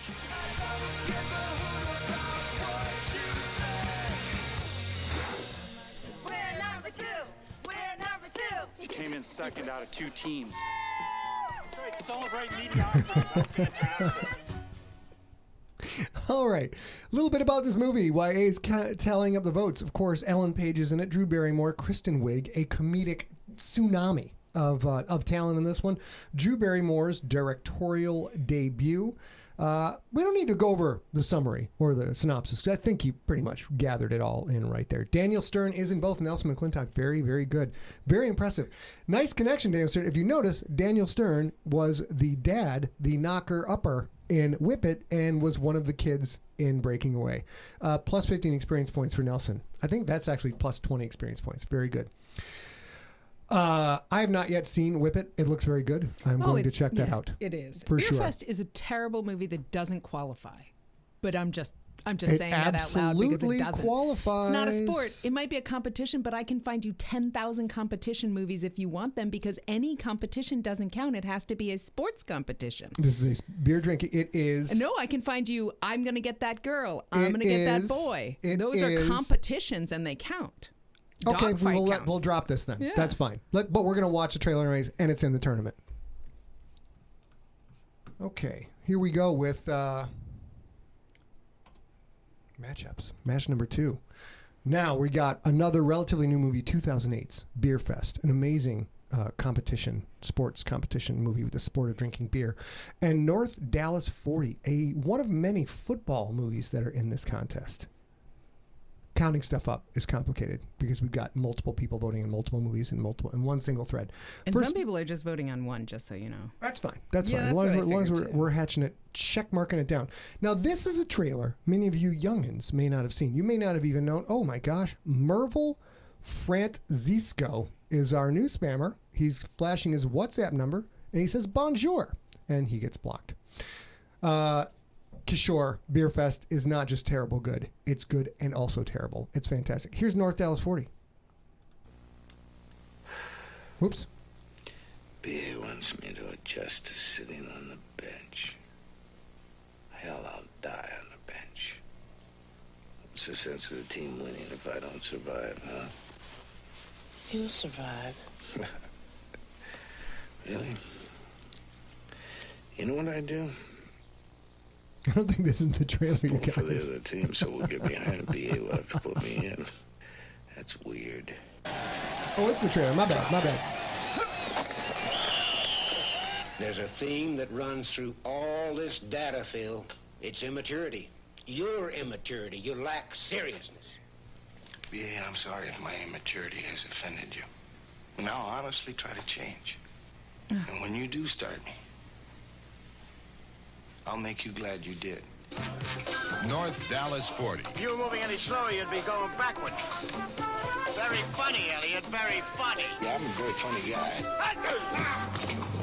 We're number 2. We're number 2. She came in second out of 2 teams. celebrate mediocrity. That's fantastic. All right. A little bit about this movie. YA is tallying up the votes. Of course, Ellen Page is in it, Drew Barrymore, Kristen Wiig, a comedic tsunami of talent in this one. Drew Barrymore's directorial debut. We don't need to go over the summary or the synopsis. I think you pretty much gathered it all in right there. Daniel Stern is in both. Nelson McClintock, very, very good. Very impressive. Nice connection, Daniel Stern. If you notice, Daniel Stern was the dad, the knocker-upper in Whip It, and was one of the kids in Breaking Away. Plus 15 experience points for Nelson. I think that's actually plus 20 experience points. Very good. I have not yet seen Whip It. It looks very good. I'm going to check that out. It is. For sure. BEERFEST is a terrible movie that doesn't qualify. But I'm just saying that out loud because it doesn't. Qualifies. It's not a sport. It might be a competition, but I can find you 10,000 competition movies if you want them, because any competition doesn't count. It has to be a sports competition. This is a beer drinking. It is. No, I can find you, I'm going to get that girl. I'm going to get that boy. Those are competitions and they count. Okay, we'll drop this then. Yeah. That's fine. But we're going to watch the trailer anyways, and it's in the tournament. Okay, here we go with matchups. Match number 2. Now we got another relatively new movie, 2008's BEERFEST, an amazing sports competition movie with the sport of drinking beer, and North Dallas 40, one of many football movies that are in this contest. Counting stuff up is complicated because we've got multiple people voting in multiple movies in one single thread. And some people are just voting on one, just so you know. That's fine. That's fine. As long as we're hatching it, check marking it down. Now, this is a trailer many of you youngins may not have seen. You may not have even known. Oh my gosh, Mervil Francisco is our new spammer. He's flashing his WhatsApp number and he says bonjour, and he gets blocked. Kishore, BEERFEST is not just terrible good. It's good and also terrible. It's fantastic. Here's North Dallas 40. Whoops. BA wants me to adjust to sitting on the bench. Hell, I'll die on the bench. What's the sense of the team winning if I don't survive, huh? You'll survive. Really? You know what I do? I don't think this is the trailer, you guys. For the other team, so we'll get behind BA. Will have to put me in. That's weird. Oh, it's the trailer. My bad. There's a theme that runs through all this data, Phil. It's immaturity. Your immaturity. You lack seriousness. BA, I'm sorry if my immaturity has offended you. Now, honestly, try to change. And when you do start me, I'll make you glad you did. North Dallas 40. If you were moving any slower, you'd be going backwards. Very funny, Elliot. Very funny. Yeah, I'm a very funny guy.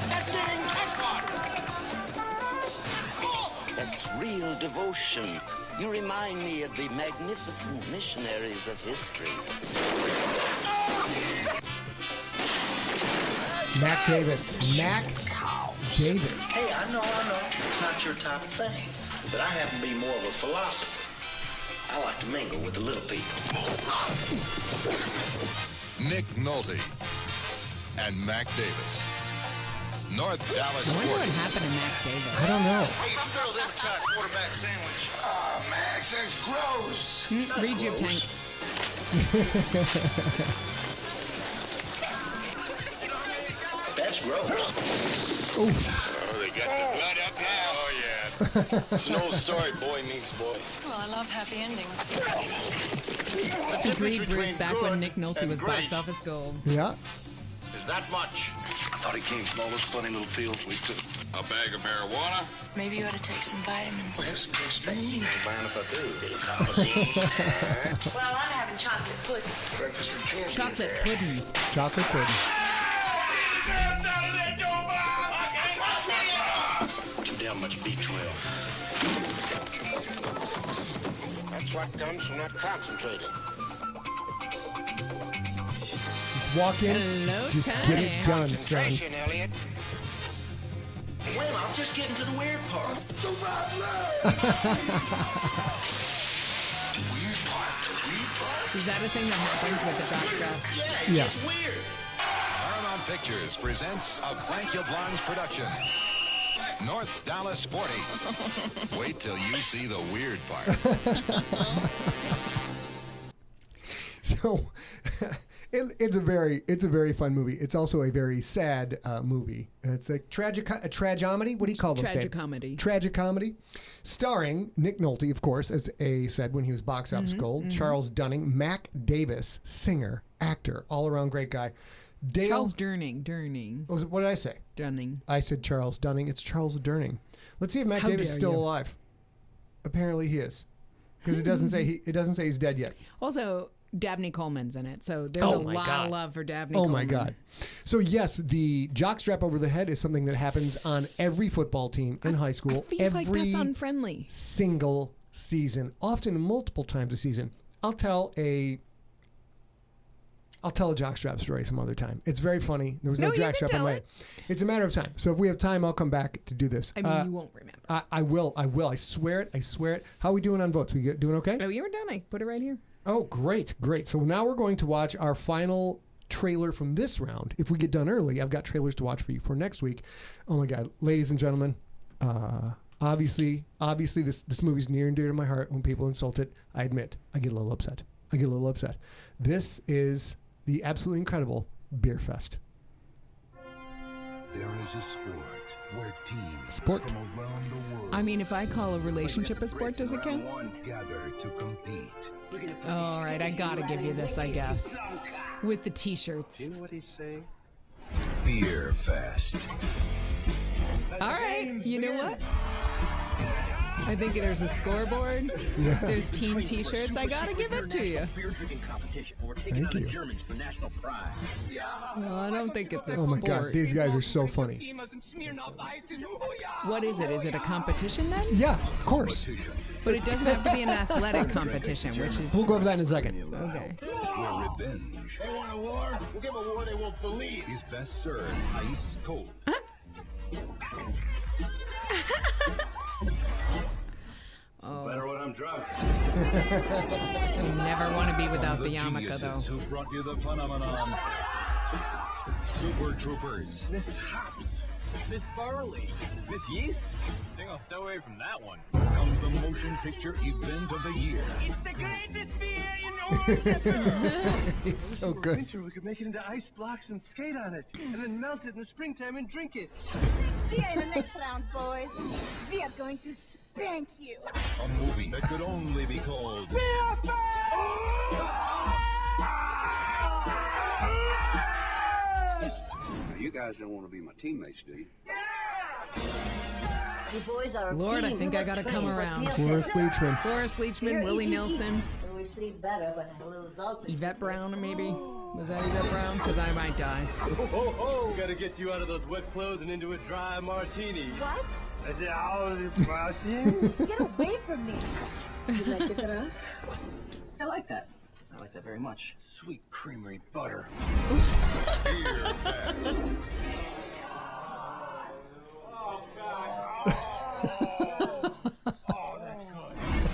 That's it. Catch one. That's real devotion. You remind me of the magnificent missionaries of history. Mac Davis. Davis. Hey, I know. It's not your type of thing. But I happen to be more of a philosopher. I like to mingle with the little people. Nick Nolte and Mac Davis. North Dallas 40. What happened to Mac Davis? I don't know. Hey, if you girls ever tried a quarterback sandwich? Oh, Max, that's gross. Read your tank. That's gross. Oh, they got the blood up now. Oh, yeah. It's an old story. Boy meets boy. Well, I love happy endings. He greeted Bruce back when Nick Nolte was box office gold. Yeah. Is that much? I thought he came from all those funny little fields we took. A bag of marijuana. Maybe you ought to take some vitamins. Well, have some Christine. Ain't buying if I do. Well, I'm having chocolate pudding. Breakfast with champions. Chocolate pudding. Chocolate pudding. Too damn much B12. That's what comes from not concentrating. Just walk in. Hello, just Tony. get it done, son. Concentration, Elliot. Well, I'm just getting to the weird part. The weird part. Is that a thing that happens with the jockstrap? Yeah, it gets weird. Paramount Pictures presents a Frank Yablans production. North Dallas 40. Wait till you see the weird part. So it's a very fun movie. It's also a very sad movie. It's a tragomedy. What do you call those? Tragicomedy. Tragicomedy, starring Nick Nolte, of course, as A said when he was box office gold. Charles Dunning, Mac Davis, singer, actor, all around great guy. Dale, Charles Durning. What did I say? Dunning. I said Charles Dunning. It's Charles Durning. Let's see if Mac Davis is still alive. Apparently he is, because it doesn't say he's dead yet. Also, Dabney Coleman's in it, so there's a lot of love for Dabney Oh Coleman. my God. So yes, the jockstrap over the head is something that happens on every football team in high school. I feel like that's unfriendly. Single season, often multiple times a season. I'll tell a jockstrap story some other time. It's very funny. There was no jockstrap on my head. It's a matter of time. So if we have time, I'll come back to do this. I mean, you won't remember. I will. I swear it. How are we doing on votes? We doing okay? Oh, you were done. I put it right here. Oh, great. So now we're going to watch our final trailer from this round. If we get done early, I've got trailers to watch for you for next week. Oh my God, ladies and gentlemen, obviously this movie's near and dear to my heart. When people insult it, I admit I get a little upset. This is the absolutely incredible BEERFEST. There is a sport where teams from around the world. I mean, if I call a relationship a sport, does it count? Gather to compete. All right, I gotta give you this, I guess. With the t-shirts. You know what he's saying? BEERFEST. All right, you know what? I think there's a scoreboard. Yeah. There's team t-shirts. I gotta give it to you. Thank you. No, I don't think it's a sport. Oh my God, these guys are so funny. What is it? Is it a competition then? Yeah, of course. But it doesn't have to be an athletic competition, which is... We'll go over that in a second. Okay. Where revenge. They want a war? We'll give a war they won't believe. Is best served ice cold. Huh? Oh. Better when I'm drunk. Never want to be without the yarmulke, though. Who brought you the phenomenon? Super Troopers. Miss Hops. Miss Barley. Miss Yeast. I think I'll stay away from that one. Comes the motion picture event of the year. It's the greatest beer in Oregon. He's so good. Winter, we could make it into ice blocks and skate on it, and then melt it in the springtime and drink it. See you in the next round, boys. We are going to spank you. A movie that could only be called You guys don't want to be my teammates, do you? You boys are Lord, I think I gotta come around. Cloris Leachman. Cloris Leachman, Willie Nelson. We sleep better, but I lose also. Yvette Brown, maybe? Was that Yvette Brown? Because I might die. Ho, ho, ho! Gotta get you out of those wet clothes and into a dry martini. What? I said, martini? Get away from me. You like it enough? I like that. I like that very much. Sweet creamery butter. BEERFEST.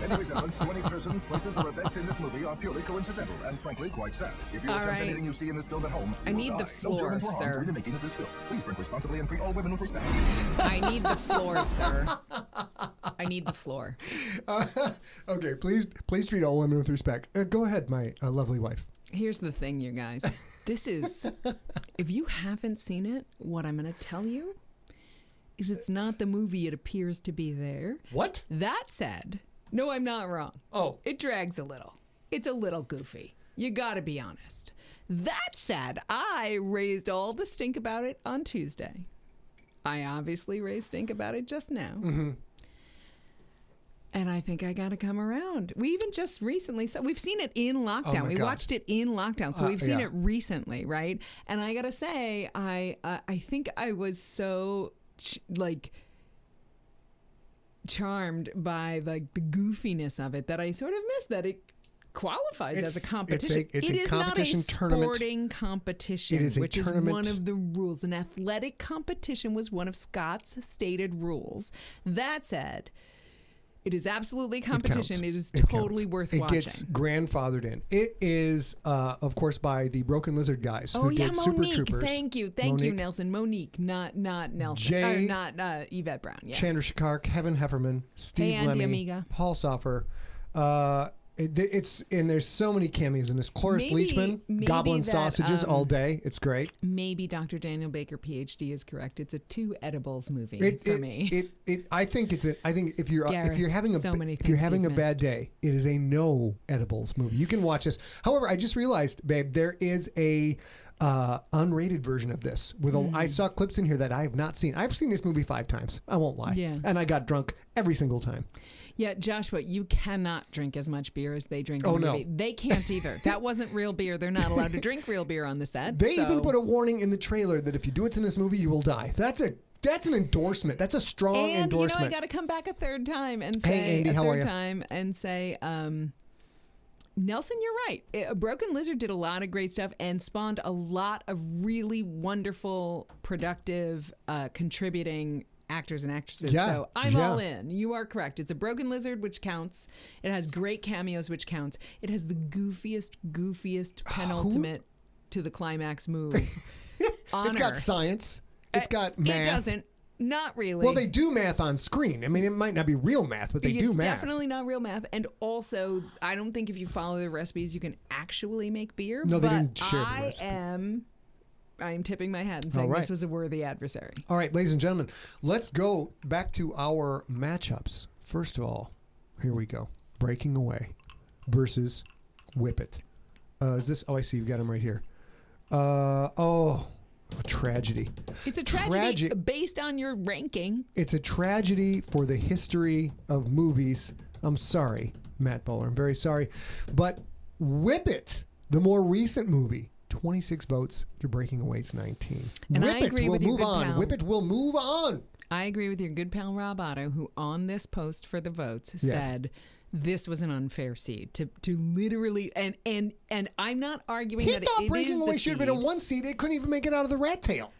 Any resemblance to any persons, places, or events in this movie are purely coincidental and frankly quite sad. If you attempt anything you see in this film at home, I need the floor, sir. During the making of this film. Please drink responsibly and treat all women with respect. I need the floor, sir. I need the floor. Okay, please treat all women with respect. Go ahead, my lovely wife. Here's the thing, you guys. This is, if you haven't seen it, what I'm going to tell you is it's not the movie it appears to be there. What? That said, no, I'm not wrong. Oh. It drags a little. It's a little goofy. You got to be honest. That said, I raised all the stink about it on Tuesday. I obviously raised stink about it just now. Mm-hmm. And I think I got to come around. We even just recently, so we've seen it in lockdown. Oh we God. watched it in lockdown, so we've seen it recently, right? And I got to say, I think I was so charmed by the goofiness of it that I sort of missed that it qualifies as a competition. It's it a is competition not a tournament. Sporting competition, It is a which tournament. is one of the rules. An athletic competition was one of Scott's stated rules. That said, It is absolutely competition. It is It totally counts. worth it watching. It gets grandfathered in. It is, of course, by the Broken Lizard guys Oh who yeah, did Super Monique. Troopers. Thank you, Nelson. Monique, not Nelson, Jay, not Yvette Brown. Yes. Chandra Shakar, Kevin Heffernan, Steve Andy Lemmy, Amiga. Paul Soffer. It's and there's so many cameos in this. Cloris Leachman, Goblin Sausages all day. It's great. Maybe Dr. Daniel Baker, PhD, is correct. It's a 2 edibles movie for me. I think if you're having a bad day, it is a no edibles movie. You can watch this. However, I just realized, babe, there is a unrated version of this with I saw clips in here that I have not seen. I've seen this movie 5 times. I won't lie. Yeah. And I got drunk every single time. Yeah, Joshua, you cannot drink as much beer as they drink in the movie. They can't either. That wasn't real beer. They're not allowed to drink real beer on the set. They even put a warning in the trailer that if you do it in this movie, you will die. That's an endorsement. That's a strong endorsement. And I got to come back a third time and say Nelson, you're right. Broken Lizard did a lot of great stuff and spawned a lot of really wonderful, productive, contributing actors and actresses. Yeah, so I'm all in. You are correct. It's a Broken Lizard, which counts. It has great cameos, which counts. It has the goofiest penultimate to the climax move. It's got science. It's got math. It doesn't. Not really. Well, they do math on screen. I mean, it might not be real math, but they do math. It's definitely not real math. And also, I don't think if you follow the recipes, you can actually make beer. No, they but didn't share the recipe. I'm tipping my hat and saying this was a worthy adversary. All right, ladies and gentlemen, let's go back to our matchups. First of all, here we go. Breaking Away versus Whip It. Is this? Oh, I see. You've got them right here. Tragedy. It's a tragedy based on your ranking. It's a tragedy for the history of movies. I'm sorry, Matt Bowler. I'm very sorry. But Whip It, the more recent movie, 26 votes to Breaking Away's 19. And Whip I agree It will with your move good on. pal. Whip It will move on. I agree with your good pal Rob Otto, who on this post for the votes said this was an unfair seed to literally and I'm not arguing that it Breaking is Away the should have seed. been a 1 seed. It couldn't even make it out of the rat tail.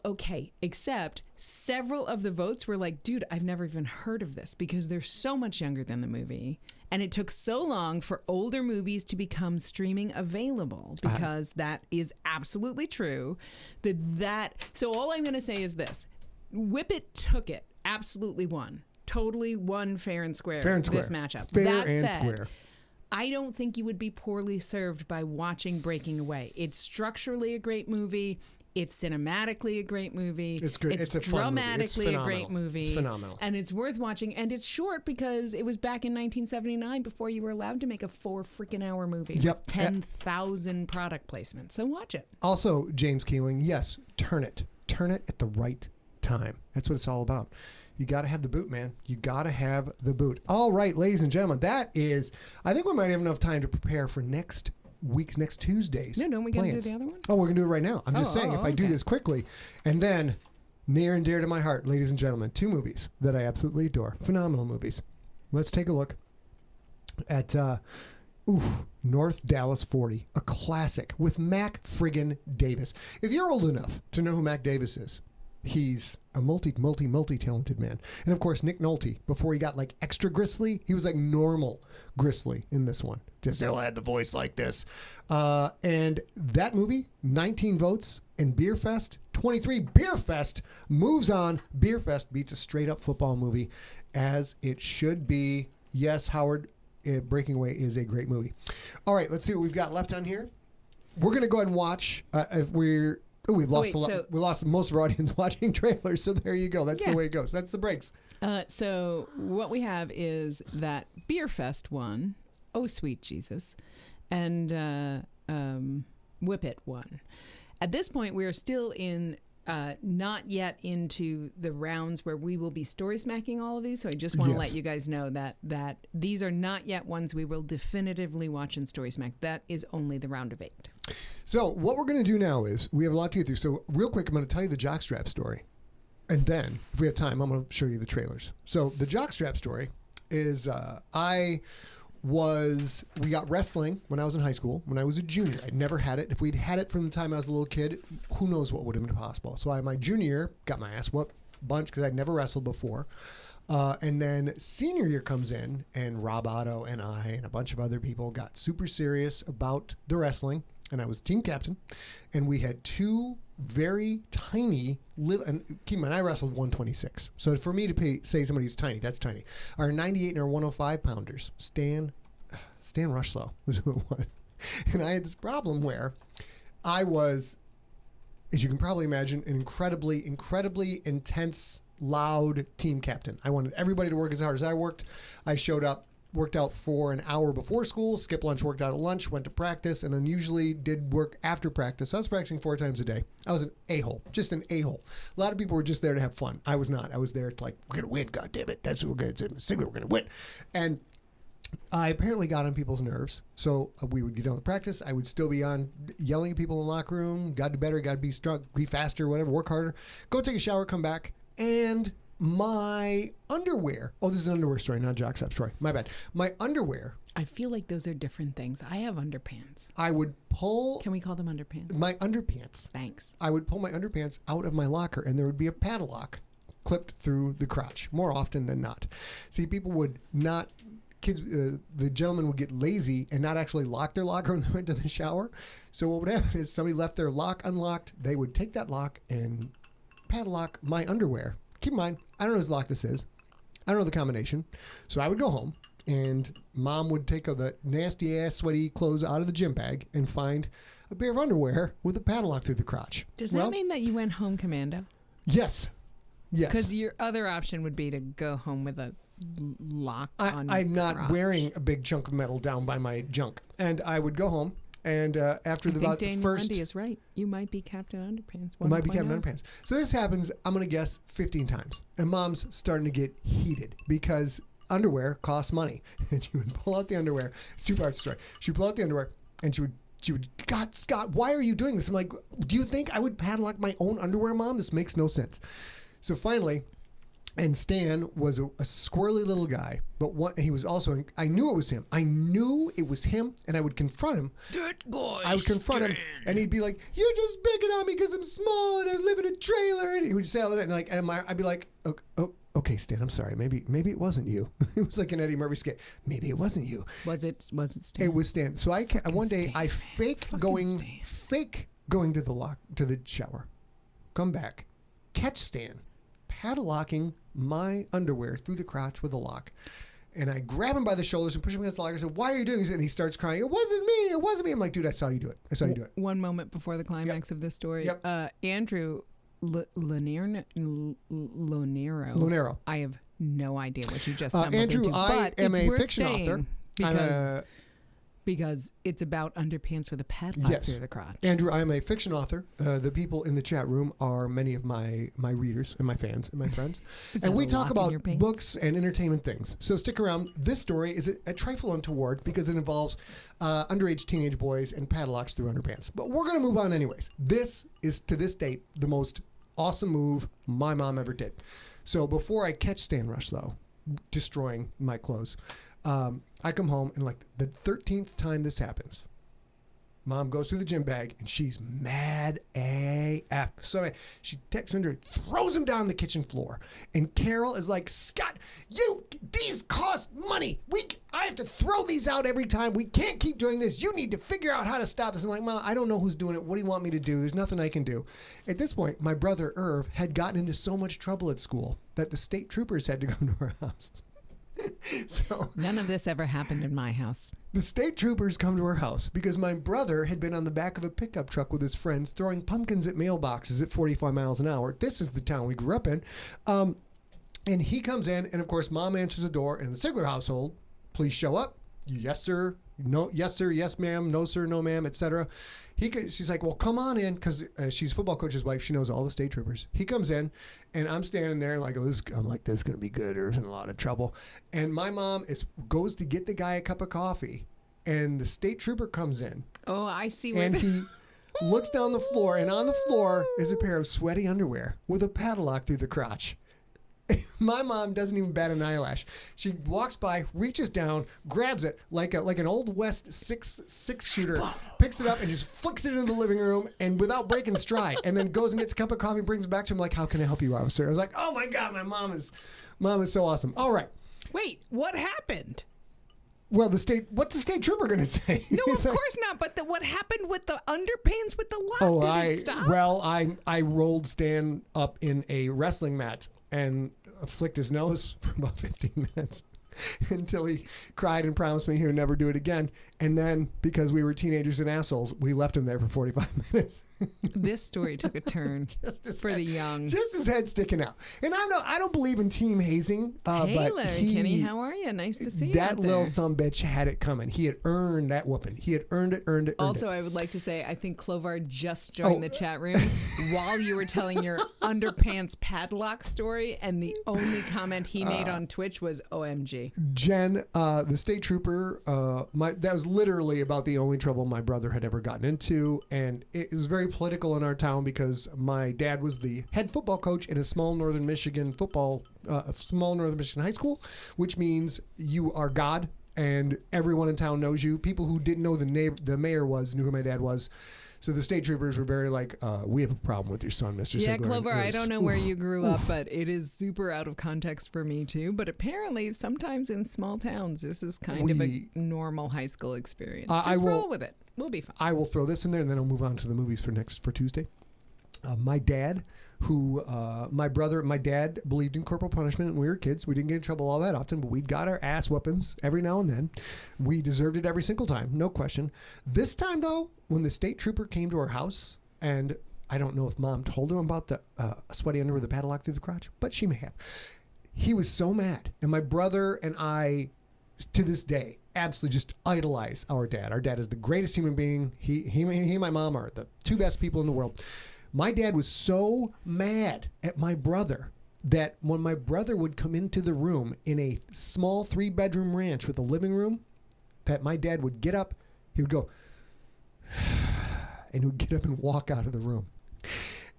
Okay, except several of the votes were like, dude, I've never even heard of this because they're so much younger than the movie. And it took so long for older movies to become streaming available because that is absolutely true. So all I'm going to say is this. Whip It took it. Absolutely won. Totally won fair and square. This matchup. Fair and square. I don't think you would be poorly served by watching Breaking Away. It's structurally a great movie. It's cinematically a great movie. It's good. It's a fun movie. It's dramatically a great phenomenal. movie. It's phenomenal. And it's worth watching. And it's short because it was back in 1979 before you were allowed to make a 4-freaking-hour movie with 10,000 product placements. So watch it. Also, James Keeling, yes, turn it. Turn it at the right time. That's what it's all about. You got to have the boot, man. You got to have the boot. All right, ladies and gentlemen, that is, I think we might have enough time to prepare for next Tuesday's. No, don't we got to do the other one? Oh, we're going to do it right now. I'm just saying, if I do this quickly. And then, near and dear to my heart, ladies and gentlemen, 2 movies that I absolutely adore. Phenomenal movies. Let's take a look at North Dallas 40, a classic with Mac friggin' Davis. If you're old enough to know who Mac Davis is, he's a multi-talented man. And of course, Nick Nolte, before he got like extra gristly, he was like normal gristly in this one. Just still had the voice like this. And that movie, 19 votes, and BEERFEST, 23. BEERFEST moves on. BEERFEST beats a straight-up football movie, as it should be. Yes, Howard, Breaking Away is a great movie. All right, let's see what we've got left on here. We're going to go ahead and watch. We lost most of our audience watching trailers, so there you go. That's the way it goes. That's the breaks. So what we have is that BEERFEST won, Oh Sweet Jesus, and Whip It won. At this point, we are still in not yet into the rounds where we will be story smacking all of these. So I just want to let you guys know that these are not yet ones we will definitively watch in story smack. That is only the round of 8. So what we're going to do now is we have a lot to get through. So real quick, I'm going to tell you the jockstrap story. And then if we have time, I'm going to show you the trailers. So the jockstrap story is we got wrestling when I was in high school, when I was a junior. I'd never had it. If we'd had it from the time I was a little kid, who knows what would have been possible. So my junior year, got my ass whooped a bunch because I'd never wrestled before. And then senior year comes in, and Rob Otto and I and a bunch of other people got super serious about the wrestling, and I was team captain, and we had two very tiny little, and keep in mind I wrestled 126, so for me to say somebody's tiny, that's tiny. Our 98 and our 105 pounders, Stan Rushlow was who it was, and I had this problem where I was, as you can probably imagine, an incredibly intense, loud team captain. I wanted everybody to work as hard as I worked. I showed up, worked out for an hour before school, skipped lunch, worked out at lunch, went to practice, and then usually did work after practice. So I was practicing 4 times a day. I was an a-hole, just an a-hole. A lot of people were just there to have fun. I was not. I was there to we're going to win, God damn it. That's what we're going to do. Sigler, we're going to win. And I apparently got on people's nerves. So we would get done with practice. I would still be on yelling at people in the locker room. Got to do better, got to be strong, be faster, whatever, work harder. Go take a shower, come back. And my underwear. Oh, this is an underwear story, not a jockstrap story. My bad. My underwear. I feel like those are different things. I have underpants. I would pull. Can we call them underpants? My underpants. Thanks. I would pull my underpants out of my locker, and there would be a padlock clipped through the crotch more often than not. See, people would not. Kids, the gentlemen would get lazy and not actually lock their locker when they went to the shower. So what would happen is somebody left their lock unlocked. They would take that lock and padlock my underwear. Keep in mind, I don't know whose lock this is. I don't know the combination. So I would go home, and Mom would take the nasty ass sweaty clothes out of the gym bag and find a pair of underwear with a padlock through the crotch. Does that mean that you went home commando? Yes. Yes. Because your other option would be to go home with a lock on I'm not crotch. wearing a big chunk of metal down by my junk. And I would go home, and after about the first... Lundy is right. You might be Captain Underpants. I might be Captain Underpants. So this happens, I'm going to guess, 15 times. And Mom's starting to get heated because underwear costs money. And she would pull out the underwear. It's 2 parts of the story. She would pull out the underwear, and she would, God, Scott, why are you doing this? I'm like, do you think I would padlock my own underwear, Mom? This makes no sense. So finally... And Stan was a squirrely little guy, but he was also, I knew it was him. I knew it was him, and I would confront him. I would confront him, and he'd be like, "You're just picking on me because I'm small and I live in a trailer." And he would say all that, and I'd be like, "Okay, Stan, I'm sorry. Maybe it wasn't you." It was like an Eddie Murphy skit. Maybe it wasn't you. Was it Stan? It was Stan. So one day I fake going to the shower, come back, catch Stan padlocking my underwear through the crotch with a lock. And I grab him by the shoulders and push him against the locker and say, "Why are you doing this?" And he starts crying. "It wasn't me. I'm like, "Dude, I saw you do it. One moment before the climax of this story, Andrew Lonero. I have no idea what you just stumbled Andrew, into, I am it's a worth fiction author. Because it's about underpants with a padlock through the crotch. Andrew, I am a fiction author. The people in the chat room are many of my readers and my fans and my friends. And we talk about books and entertainment things. So stick around. This story is a trifle untoward because it involves underage teenage boys and padlocks through underpants. But we're going to move on anyways. This is, to this date, the most awesome move my mom ever did. So before I catch Stan Rush, though, destroying my clothes, I come home, and like the 13th time this happens, Mom goes through the gym bag, and she's mad AF. So she takes him and throws him down the kitchen floor. And Carol is like, "Scott, these cost money. I have to throw these out every time. We can't keep doing this. You need to figure out how to stop this." I'm like, "Mom, I don't know who's doing it. What do you want me to do? There's nothing I can do." At this point, my brother Irv had gotten into so much trouble at school that the state troopers had to come to our house. So none of this ever happened in my house. The state troopers come to our house because my brother had been on the back of a pickup truck with his friends throwing pumpkins at mailboxes at 45 miles an hour. This is the town we grew up in. And he comes in, and of course, Mom answers the door. And in the Sigler household, "Please show up." "Yes, sir." "No, yes, sir." "Yes, ma'am." "No, sir." "No, ma'am," etc. She's like, "Well, come on in," because she's football coach's wife. She knows all the state troopers. He comes in, and I'm standing there like, "This is going to be good. There's in a lot of trouble." And my mom goes to get the guy a cup of coffee, and the state trooper comes in. Oh, I see. And he looks down the floor, and on the floor is a pair of sweaty underwear with a padlock through the crotch. My mom doesn't even bat an eyelash. She walks by, reaches down, grabs it like an old West six shooter, picks it up and just flicks it into the living room, and without breaking stride, and then goes and gets a cup of coffee, brings it back to him like, "How can I help you, officer?" I was like, "Oh my God, my mom is so awesome." All right. Wait, what happened? Well, what's the state trooper going to say? No, of course not. But what happened with the underpants with the lock? Oh, Did it stop? Well, I rolled Stan up in a wrestling mat and flicked his nose for about 15 minutes until he cried and promised me he would never do it again. And then, because we were teenagers and assholes, we left him there for 45 minutes. This story took a turn for the young. Just his head sticking out. And I don't believe in team hazing. Hey, but Larry, Kenny, how are you? Nice to see you out That there. little sumbitch had it coming. He had earned that whooping. He had earned it. Also, I would like to say, I think Clovar just joined the chat room while you were telling your underpants padlock story, and the only comment he made on Twitch was OMG. Jen, the state trooper, that was literally about the only trouble my brother had ever gotten into, and it was very political in our town because my dad was the head football coach in a small northern Michigan high school, which means you are God and everyone in town knows you. People who didn't know the mayor knew who my dad was. So the state troopers were very like, "We have a problem with your son, Mr. Yeah, Sigler." Clover, I don't know where you grew up, but it is super out of context for me too. But apparently, sometimes in small towns, this is kind of a normal high school experience. Just roll with it. We'll be fine. I will throw this in there, and then I'll move on to the movies for Tuesday. My dad, my dad believed in corporal punishment when we were kids. We didn't get in trouble all that often, but we got our ass whoopings every now and then. We deserved it every single time, no question. This time, though, when the state trooper came to our house, and I don't know if Mom told him about the sweaty under with the padlock through the crotch, but she may have. He was so mad, and my brother and I, to this day, absolutely just idolize our dad. Our dad is the greatest human being. He and my mom are the two best people in the world. My dad was so mad at my brother that when my brother would come into the room in a small 3-bedroom ranch with a living room, that my dad would get up, he would go, and he would get up and walk out of the room.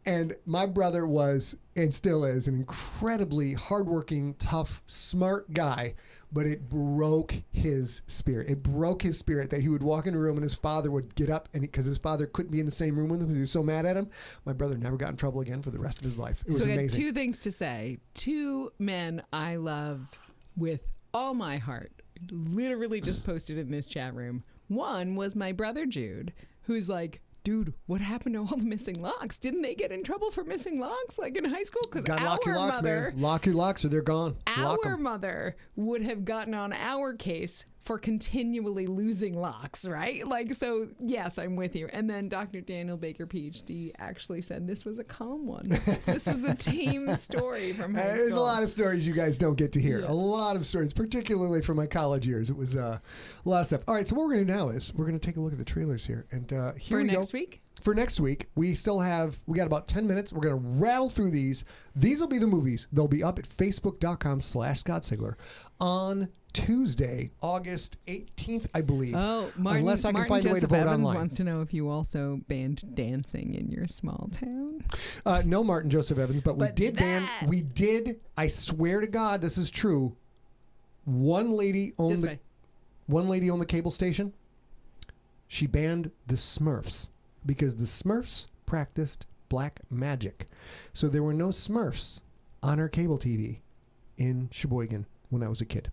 And my brother was, and still is, an incredibly hardworking, tough, smart guy, but it broke his spirit. It broke his spirit that he would walk in a room and his father would get up, and because his father couldn't be in the same room with him because he was so mad at him, my brother never got in trouble again for the rest of his life. It was amazing. So I got two things to say. Two men I love with all my heart literally just posted in this chat room. One was my brother Jude, who's like, "Dude, what happened to all the missing locks? Didn't they get in trouble for missing locks like in high school?" Because our lock your locks, mother, man. Lock your locks or they're gone. Our mother would have gotten on our case for continually losing locks, right? Like, so yes, I'm with you. And then Dr. Daniel Baker, PhD, actually said this was a calm one. This was a team story from high school. There's a lot of stories you guys don't get to hear. Yeah. A lot of stories, particularly from my college years. It was a lot of stuff. All right, so what we're going to do now is we're going to take a look at the trailers here. And here for we next go. week? For next week, we got about 10 minutes. We're going to rattle through these. These will be the movies. They'll be up at facebook.com/Scott Sigler on Tuesday, August 18th, I believe. Oh, Martin, unless I can find a way to Joseph vote Evans online. wants to know if you also banned dancing in your small town. No, Martin Joseph Evans, but we did. I swear to God, this is true. One lady owned the cable station. She banned the Smurfs because the Smurfs practiced black magic. So there were no Smurfs on our cable TV in Sheboygan when I was a kid.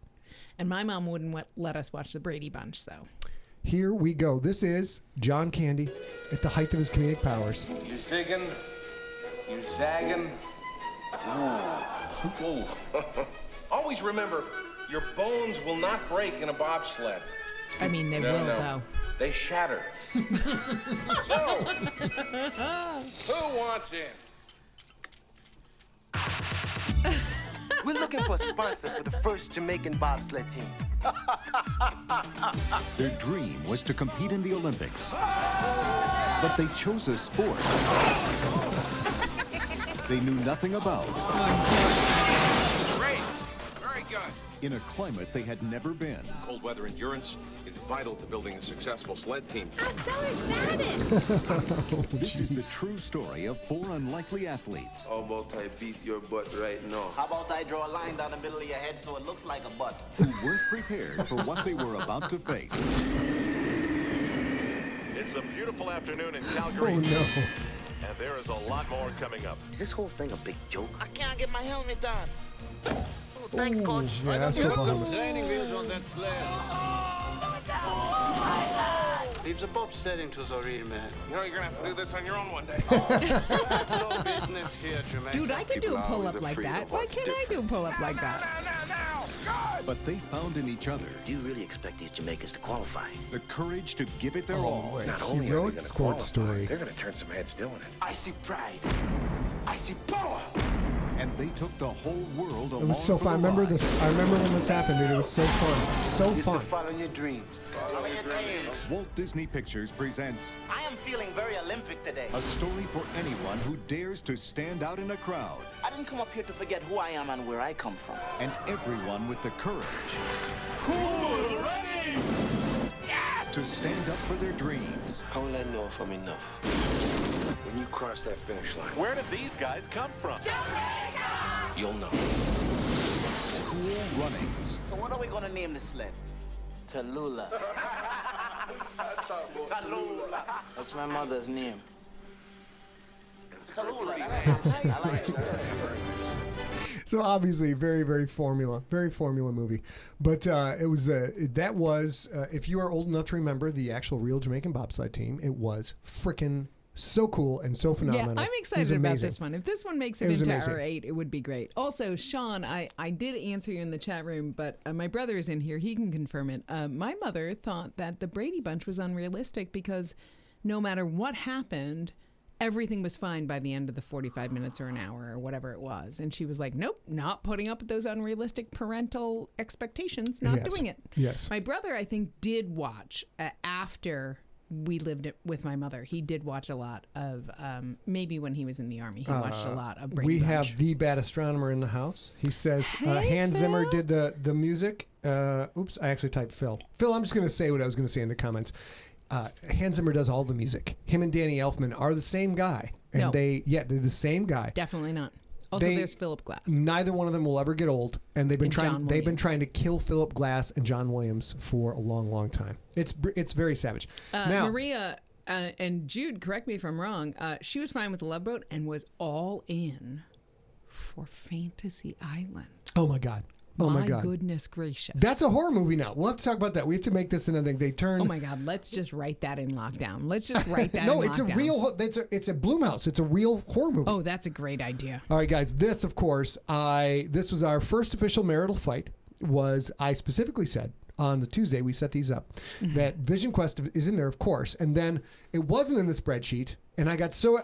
And my mom wouldn't let us watch the Brady Bunch, so. Here we go. This is John Candy at the height of his comedic powers. You zigging? You zagging? Ooh. Always remember, your bones will not break in a bobsled. I mean, they will, though. They shatter. So, who wants in? We're looking for a sponsor for the first Jamaican bobsled team. Their dream was to compete in the Olympics. But they chose a sport they knew nothing about. Great. Very good. in a climate they had never been. Cold weather endurance is vital to building a successful sled team. I'm so excited! This is the true story of 4 unlikely athletes. How about I beat your butt right now? How about I draw a line down the middle of your head so it looks like a butt? Who weren't prepared for what they were about to face. It's a beautiful afternoon in Calgary. Oh, no. And there is a lot more coming up. Is this whole thing a big joke? I can't get my helmet on. Oh, thanks, Ooh, Coach. yeah, that's Put some what training wheels on that sled. Leaves a bob setting to Zorita, man. You know you're gonna have to do this on your own one day. No business here, Jermaine. Dude, I could do a pull-up like that. Why can't I do a pull-up like that? But they found in each other Do you really expect these Jamaicans to qualify? the courage to give it their all. Not only are they Heroic gonna sports qualify, story. they're gonna turn some heads doing it. I see pride. I see power. And they took the whole world along It was so for fun. I the remember ride. this. I remember when this happened, dude. It was so fun. So Used to fun. follow your dreams. Follow your dreams. Walt Disney Pictures presents I am feeling very Olympic today. a story for anyone who dares to stand out in a crowd, I didn't come up here to forget who I am and where I come from. and everyone with the courage Cool, ready? to stand up for their dreams. How will I know if I'm enough? When you cross that finish line, Where did these guys come from? you'll know. Cool runnings, So what are we gonna name this sled? Tallulah. Tallulah. That's my mother's name. Tallulah. I like it. So obviously, very formula movie. But it was if you are old enough to remember the actual real Jamaican bobsled team, it was frickin' so cool and so phenomenal. Yeah, I'm It was excited about amazing. this one. If this one makes it, It was into amazing. our 8, it would be great. Also, Sean, I did answer you in the chat room, but my brother is in here. He can confirm it. My mother thought that the Brady Bunch was unrealistic because no matter what happened, everything was fine by the end of the 45 minutes or an hour or whatever it was. And she was like, nope, not putting up with those unrealistic parental expectations, not Yes. doing it. Yes. My brother, I think, did watch after we lived with my mother. He did watch a lot of, maybe when he was in the Army, he watched a lot of Brady We Bunch. have the bad astronomer in the house. He says Hans Zimmer did the music. Oops, I actually typed Phil. Phil, I'm just going to say what I was going to say in the comments. Hans Zimmer does all the music. Him and Danny Elfman are the same guy. And No. they're the same guy. Definitely not. Also, there's Philip Glass. Neither one of them will ever get old, and they've been John trying to kill Philip Glass and John Williams for a long time. It's very savage. Now, Maria and Jude, correct me if I'm wrong, she was fine with the Love Boat and was all in for Fantasy Island. oh my God. Oh my God. Goodness gracious. That's a horror movie now. We'll have to talk about that. We have to make this another thing. They turn. Oh my God. Let's just write that in lockdown. Let's just write that No, in it's a lockdown. real. It's a Blumhouse. It's a real horror movie. Oh, that's a great idea. All right, guys. This, of course, this was our first official marital fight. I specifically said on the Tuesday we set these up that Vision Quest is in there, of course, and then it wasn't in the spreadsheet. And I got so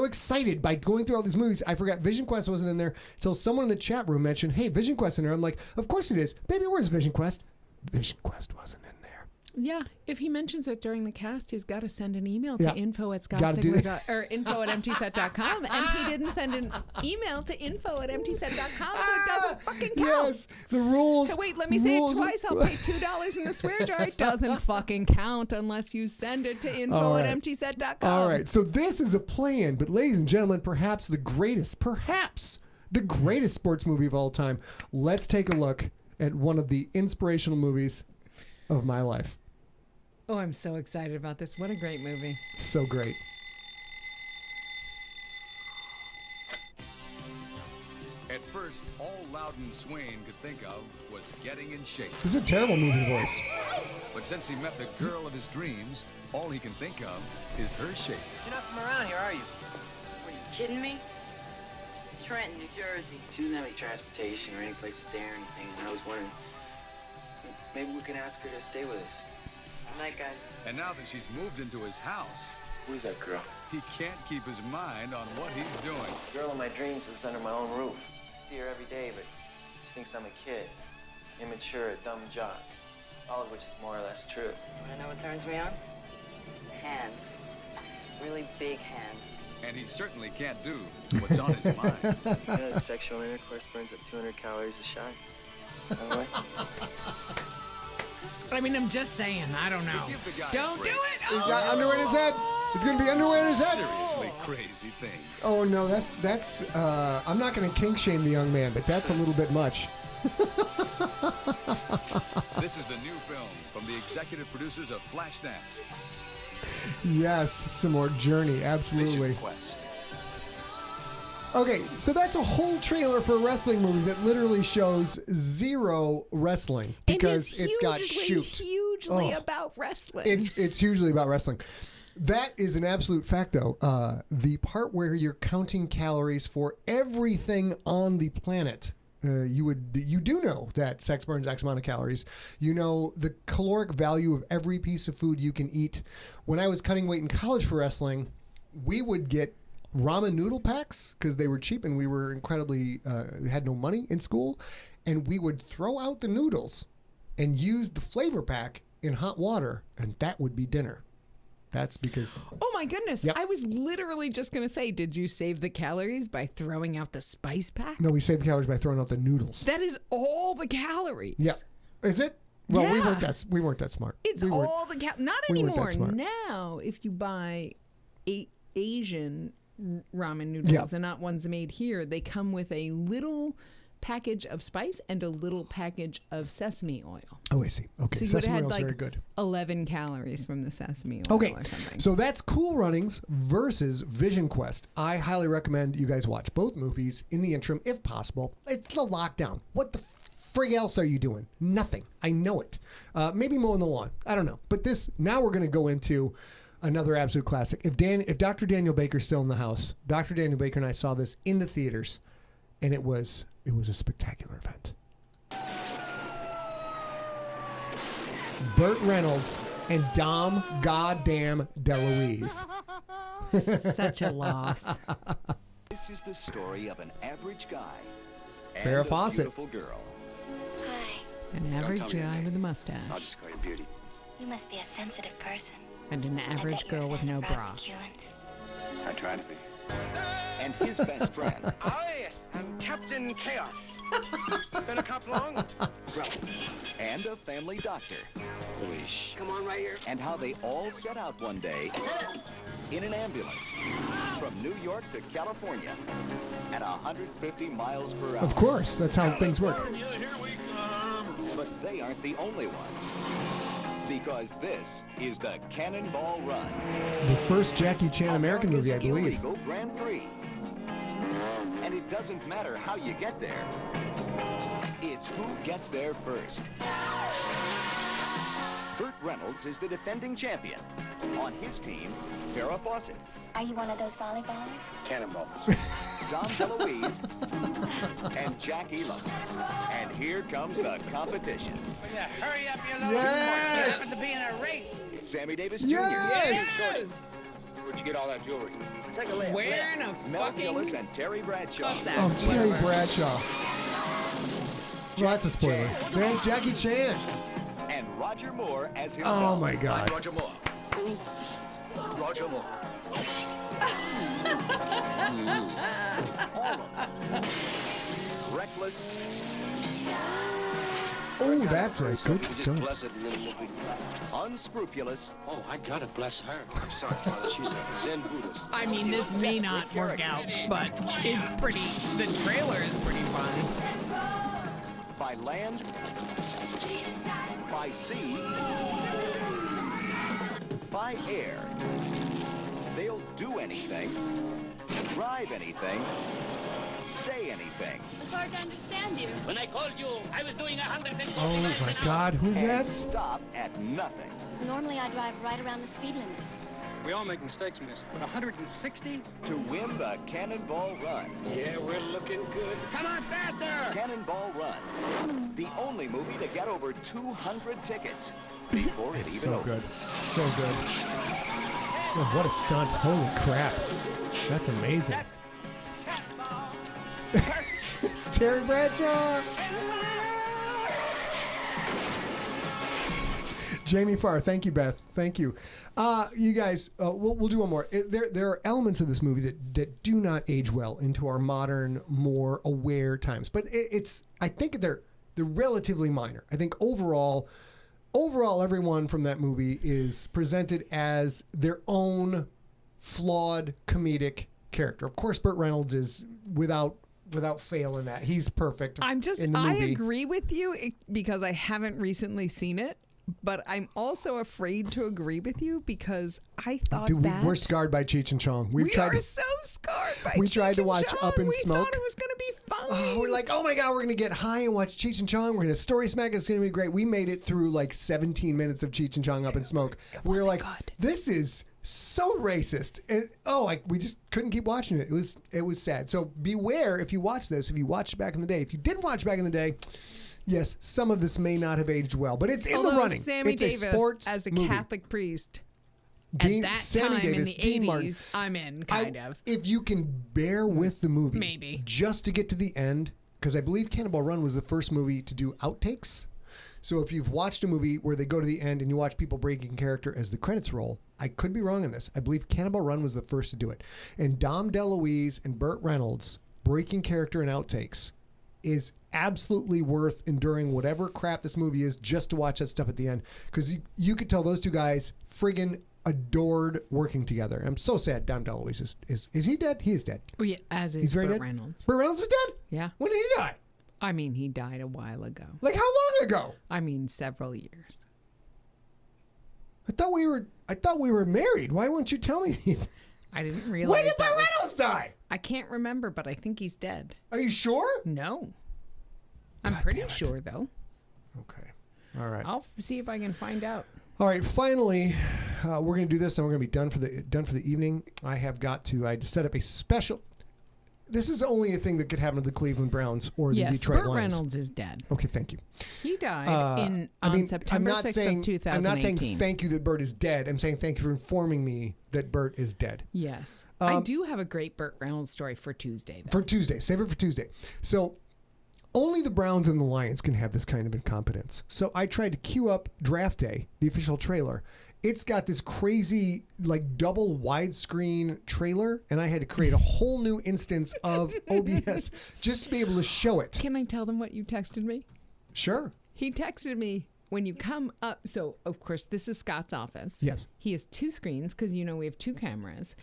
excited by going through all these movies, I forgot Vision Quest wasn't in there until someone in the chat room mentioned, "Hey, Vision Quest in there." I'm like, "Of course it is, baby. Where's Vision Quest?" Vision Quest wasn't in there. Yeah, if he mentions it during the cast, he's got to send an email to Yeah. info@scottsigler.com, and he didn't send an email to info@emptyset.com, so it doesn't fucking count. Yes, the rules. Hey, wait, let me say it twice. I'll pay $2 in the swear jar. It doesn't fucking count unless you send it to info@emptyset.com. All right, so this is a plan, but ladies and gentlemen, perhaps the greatest sports movie of all time. Let's take a look at one of the inspirational movies of my life. Oh, I'm so excited about this. What a great movie. So great. At first, all Loudon Swain could think of was getting in shape. This is a terrible movie voice. But since he met the girl of his dreams, all he can think of is her shape. You're not from around here, are you? Are you kidding me? Trenton, New Jersey. She doesn't have any transportation or any place to stay or anything, and I was wondering, maybe we can ask her to stay with us. Night, guys. And now that she's moved into his house, Who's that girl? he can't keep his mind on what he's doing. The girl of my dreams lives under my own roof. I see her every day, but she thinks I'm a kid. Immature, a dumb jock. All of which is more or less true. Wanna know what turns me on? Hands. Really big hands. And he certainly can't do what's on his mind. You know that sexual intercourse burns up 200 calories a shot? I mean, I'm just saying. I don't know. Don't do it. He's got underwear in his head. It's going to be underwear in his head. Seriously crazy things. Oh, no, that's I'm not going to kink shame the young man, but that's a little bit much. This is the new film from the executive producers of Flashdance. Yes, some more Journey, absolutely. Okay, so that's a whole trailer for a wrestling movie that literally shows zero wrestling because it's got shoot. Hugely about wrestling. It's hugely about wrestling. That is an absolute fact, though. The part where you're counting calories for everything on the planet. You do know that sex burns X amount of calories. You know the caloric value of every piece of food you can eat. When I was cutting weight in college for wrestling, we would get ramen noodle packs because they were cheap and we were incredibly had no money in school, and we would throw out the noodles and use the flavor pack in hot water, and that would be dinner. That's because... Oh, my goodness. Yep. I was literally just going to say, did you save the calories by throwing out the spice pack? No, we saved the calories by throwing out the noodles. That is all the calories. Yeah. Is it? Well, yeah. we weren't that smart. It's all the calories. Not anymore. Now, if you buy Asian ramen noodles and not ones made here, they come with a little package of spice and a little package of sesame oil. Oh, I see. Okay, so you sesame had oil is like very good. 11 calories from the sesame oil or something. So that's Cool Runnings versus Vision Quest. I highly recommend you guys watch both movies in the interim, if possible. It's the lockdown. What the frig else are you doing? Nothing. I know it. Maybe mowing the lawn. I don't know. But now we're going to go into another absolute classic. If Dr. Daniel Baker's still in the house, Dr. Daniel Baker and I saw this in the theaters, and it was a spectacular event. Burt Reynolds and Dom Goddamn DeLuise. Such a loss. This is the story of an average guy and Farrah a Fawcett. beautiful girl. An average guy with a mustache. I'll just call you Beauty. You must be a sensitive person. And an average girl with no bra. I try to be. And his best friend. I am Captain Chaos. Been a cop long? And a family doctor. Police. Come on right here. And how they all set out one day in an ambulance from New York to California at 150 miles per hour. Of course, that's how things work. Here we come. But they aren't the only ones. Because this is the Cannonball Run. The first Jackie Chan American movie, I believe. Illegal Grand Prix. And it doesn't matter how you get there. It's who gets there first. Burt Reynolds is the defending champion. On his team, Farrah Fawcett. Are you one of those volleyballers? Cannonball. Dom DeLuise and Jackie Love. And here comes the competition. Will you hurry up, you little Yes! You happen to be in a race. Sammy Davis Jr. Yes! Where'd you get all that jewelry? Take a look. Wearing a Mel fucking... Gillis and Terry Bradshaw. Oh, Terry Bradshaw. Well, that's a spoiler. There's Jackie Chan. And Roger Moore as himself. Oh, my God. I'm Roger Moore. Roger Moore. Reckless. Oh, that's a good start. Unscrupulous. Oh, I gotta bless her. I'm sorry, Father. She's a Zen Buddhist. I mean, this may not work out, but it's pretty... The trailer is pretty fun. By land. By sea. By air. They'll do anything, drive anything, say anything. It's hard to understand you. When I called you, I was doing 150. Oh, my God. Who's And that? stop at nothing. Normally I drive right around the speed limit. We all make mistakes, miss. But 160? To win the Cannonball Run. Yeah, we're looking good. Come on, faster! Cannonball Run. The only movie to get over 200 tickets before it even So opens. good. So good. Oh, what a stunt. Holy crap. That's amazing. It's Terry Bradshaw. Jamie Farr, thank you, Beth. Thank you. You guys, we'll do one more. There are elements of this movie that do not age well into our modern, more aware times. But I think they're they're relatively minor. I think overall, everyone from that movie is presented as their own flawed comedic character. Of course, Burt Reynolds is without fail in that. He's perfect. I movie. agree with you because I haven't recently seen it, but I'm also afraid to agree with you because I thought we're scarred by Cheech and Chong. We are so scarred by We Cheech tried to and watch Chong. Up in we Smoke. We thought it was going to be fun. Oh, we're like, oh my God, we're going to get high and watch Cheech and Chong. We're going to story smack. It's going to be great. We made it through like 17 minutes of Cheech and Chong Up in Smoke. We were like, this is so racist. And, we just couldn't keep watching it. It was sad. So beware if you watch this, if you watched back in the day. If you did watch back in the day, yes, some of this may not have aged well, but it's in the running. Sammy it's Davis a sports as a movie. Catholic priest. Sammy time Davis, in the Dean 80s, Martin. I'm in, kind of. If you can bear with the movie, Maybe. just to get to the end, because I believe Cannonball Run was the first movie to do outtakes. So if you've watched a movie where they go to the end and you watch people breaking character as the credits roll, I could be wrong on this. I believe Cannonball Run was the first to do it. And Dom DeLuise and Burt Reynolds breaking character in outtakes is absolutely worth enduring whatever crap this movie is just to watch that stuff at the end. Because you could tell those two guys friggin' adored working together. I'm so sad Dom DeLuise is he dead? He is dead. Oh, yeah, as is He's very Burt dead? Reynolds. Burt Reynolds is dead? Yeah. When did he die? I mean, he died a while ago. Like how long ago? I mean, several years. I thought we were married. Why won't you tell me these? I didn't realize. When did Burt Reynolds die? I can't remember, but I think he's dead. Are you sure? No. I'm pretty sure, though. Okay. All right. I'll see if I can find out. All right. Finally, we're going to do this, and we're going to be done for the evening. I had to set up a special. This is only a thing that could happen to the Cleveland Browns or the Detroit Burt Lions. Reynolds is dead. Okay, thank you. He died on September 6th of 2018. I'm not saying thank you that Burt is dead. I'm saying thank you for informing me that Burt is dead. Yes. I do have a great Burt Reynolds story for Tuesday, though. For Tuesday. Save it for Tuesday. So only the Browns and the Lions can have this kind of incompetence. So I tried to queue up Draft Day, the official trailer. It's got this crazy, like, double widescreen trailer, and I had to create a whole new instance of OBS just to be able to show it. Can I tell them what you texted me? Sure. He texted me, when you come up, so, of course, this is Scott's office. Yes. He has two screens, because, we have two cameras,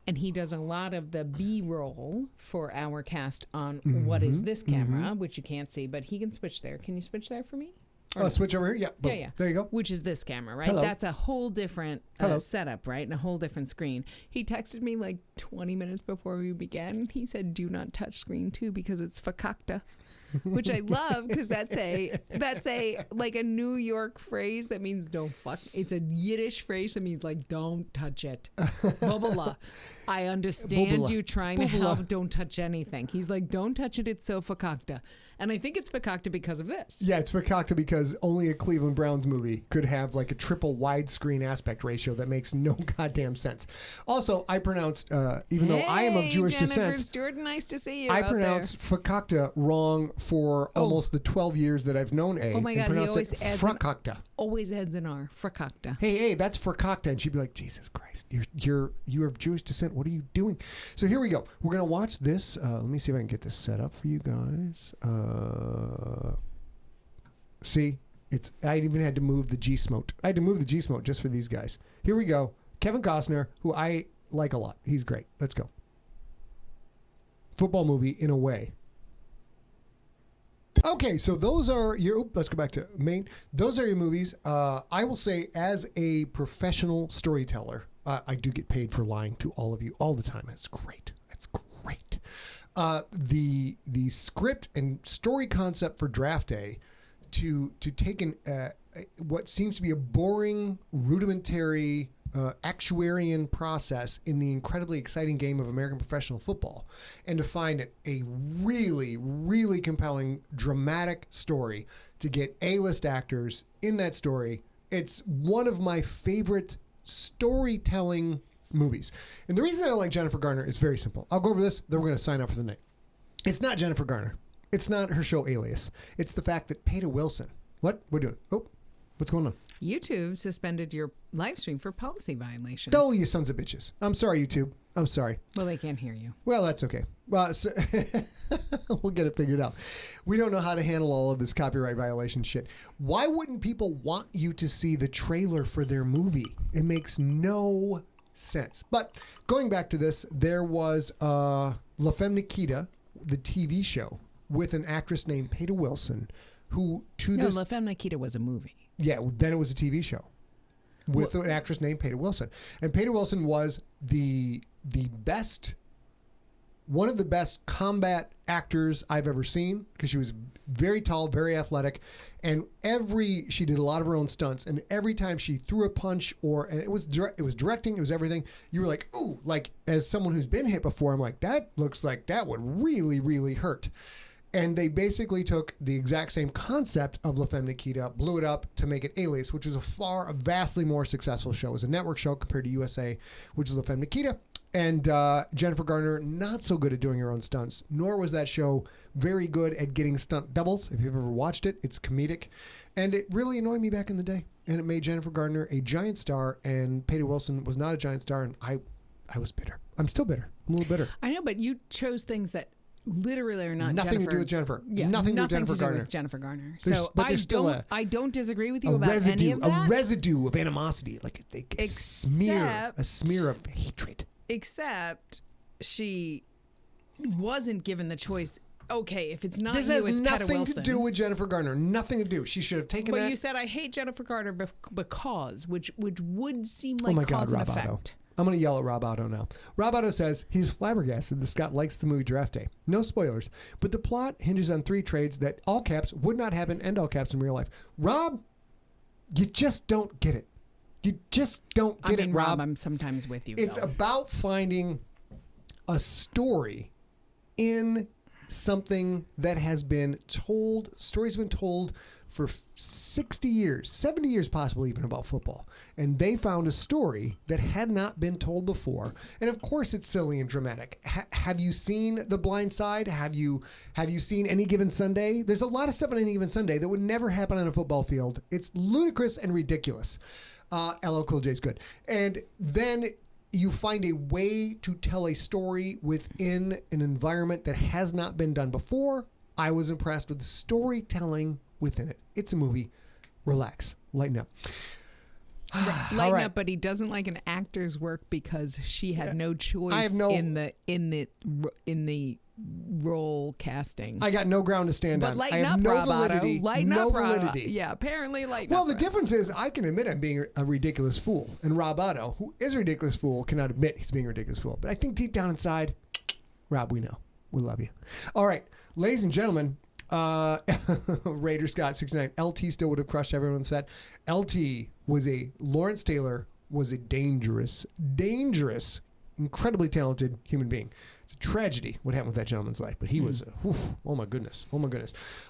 and he does a lot of the B-roll for our cast on what is this camera, which you can't see, but he can switch there. Can you switch there for me? Switch over here? Yeah. Boom. Yeah. There you go. Which is this camera, right? Hello. That's a whole different setup, right? And a whole different screen. He texted me like 20 minutes before we began. He said, do not touch screen 2 because it's fakakta. Which I love because that's a like a New York phrase that means don't fuck. It's a Yiddish phrase that means like don't touch it. Bubala. I understand you trying to help. Don't touch anything. He's like, don't touch it. It's so fakakta. And I think it's fakakta because of this. Yeah, it's fakakta because only a Cleveland Browns movie could have like a triple widescreen aspect ratio that makes no goddamn sense. Also, I pronounced, even though I am of Jewish Jennifer descent, Stewart, nice to see you. I pronounced fakakta wrong for almost the 12 years that I've known A. Oh my God, and he pronounced always it adds frakakta. Always adds an R. Frakakta. Hey, that's frakakta, and she'd be like, Jesus Christ, you're of Jewish descent. What are you doing? So here we go. We're gonna watch this. Let me see if I can get this set up for you guys. See, I even had to move the GSMOAT. I had to move the GSMOAT just for these guys. Here we go. Kevin Costner, who I like a lot. He's great. Let's go. Football movie in a way. Okay, so those are your. Let's go back to main. Those are your movies. I will say, as a professional storyteller, I do get paid for lying to all of you all the time. It's great. It's great. The script and story concept for Draft Day to take what seems to be a boring, rudimentary actuarian process in the incredibly exciting game of American professional football, and to find a really, really compelling, dramatic story to get A-list actors in that story. It's one of my favorite storytelling movies. And the reason I don't like Jennifer Garner is very simple. I'll go over this, then we're going to sign up for the night. It's not Jennifer Garner. It's not her show Alias. It's the fact that Peta Wilson. What? We're doing. Oh, what's going on? YouTube suspended your live stream for policy violations. Oh, you sons of bitches. I'm sorry, YouTube. I'm sorry. Well, they can't hear you. Well, that's okay. Well, so we'll get it figured out. We don't know how to handle all of this copyright violation shit. Why wouldn't people want you to see the trailer for their movie? It makes no sense. But going back to this, there was La Femme Nikita, the TV show, with an actress named Peta Wilson, who La Femme Nikita was a movie. Yeah, then it was a TV show with an actress named Peta Wilson. And Peta Wilson was the best, one of the best combat actors I've ever seen, because she was very tall, very athletic, and she did a lot of her own stunts, and every time she threw a punch and it was directing, it was everything, you were like, ooh, like as someone who's been hit before, I'm like, that looks like that would really, really hurt. And they basically took the exact same concept of La Femme Nikita, blew it up to make it Alias, which was a vastly more successful show. It was a network show compared to USA, which is La Femme Nikita. And Jennifer Garner, not so good at doing her own stunts, nor was that show very good at getting stunt doubles. If you've ever watched it, it's comedic. And it really annoyed me back in the day. And it made Jennifer Garner a giant star, and Peta Wilson was not a giant star, and I was bitter. I'm still bitter. I'm a little bitter. I know, but you chose things that literally are not nothing to do with Jennifer. Yeah, nothing to do with Jennifer Garner. With Jennifer Garner. There's I don't disagree with you about any of that. A residue of animosity, like a smear of hatred. Except she wasn't given the choice. Okay, if it's not this you, has it's Peta nothing Wilson. to do with Jennifer Garner. Nothing to do. She should have taken that. But you said I hate Jennifer Garner because, which would seem like oh my God, cause and Rob effect. Otto. I'm going to yell at Rob Otto now. Rob Otto says he's flabbergasted that Scott likes the movie Draft Day. No spoilers, but the plot hinges on 3 trades that, all caps, would not happen, end all caps, in real life. Rob, you just don't get it. You just don't get it, Rob. I'm sometimes with you. It's about finding a story in something that has been told, stories have been told for 60 years, 70 years possibly even, about football. And they found a story that had not been told before. And of course it's silly and dramatic. Have you seen The Blind Side? Have you seen Any Given Sunday? There's a lot of stuff on Any Given Sunday that would never happen on a football field. It's ludicrous and ridiculous. LL Cool J's good. And then you find a way to tell a story within an environment that has not been done before. I was impressed with the storytelling within it. It's a movie. Relax. Lighten up. Lighten up, but he doesn't like an actor's work because she had no choice in the role casting. I got no ground to stand on. But lighten I have up, no Rob validity. Otto. Lighten no up, validity. Yeah, apparently lighten well, up. Well, the difference is I can admit I'm being a ridiculous fool. And Rob Otto, who is a ridiculous fool, cannot admit he's being a ridiculous fool. But I think deep down inside, Rob, we know. We love you. All right. Ladies and gentlemen, Raider Scott 69. LT still would have crushed everyone's set. Lawrence Taylor was a dangerous, incredibly talented human being. It's a tragedy what happened with that gentleman's life, but he was, oh my goodness.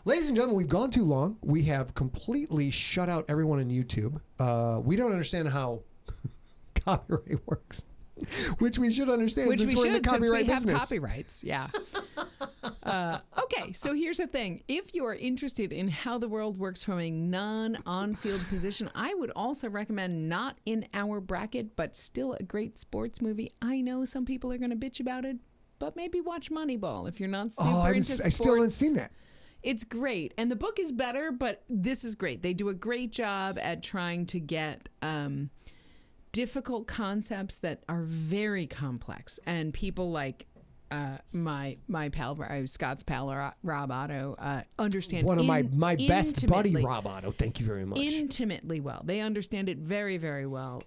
Ladies and gentlemen, we've gone too long. We have completely shut out everyone on YouTube. We don't understand how copyright works. Which we should understand since we're in the copyright business. Have copyrights, yeah. Okay, so here's the thing. If you're interested in how the world works from a non-on-field position, I would also recommend not in our bracket, but still a great sports movie. I know some people are going to bitch about it, but maybe watch Moneyball if you're not super into sports. I still haven't seen that. It's great. And the book is better, but this is great. They do a great job at trying to get difficult concepts that are very complex, and people like my pal, Scott's pal, Rob Otto, understand one of my best buddy, Rob Otto. Thank you very much. Intimately well. They understand it very, very well.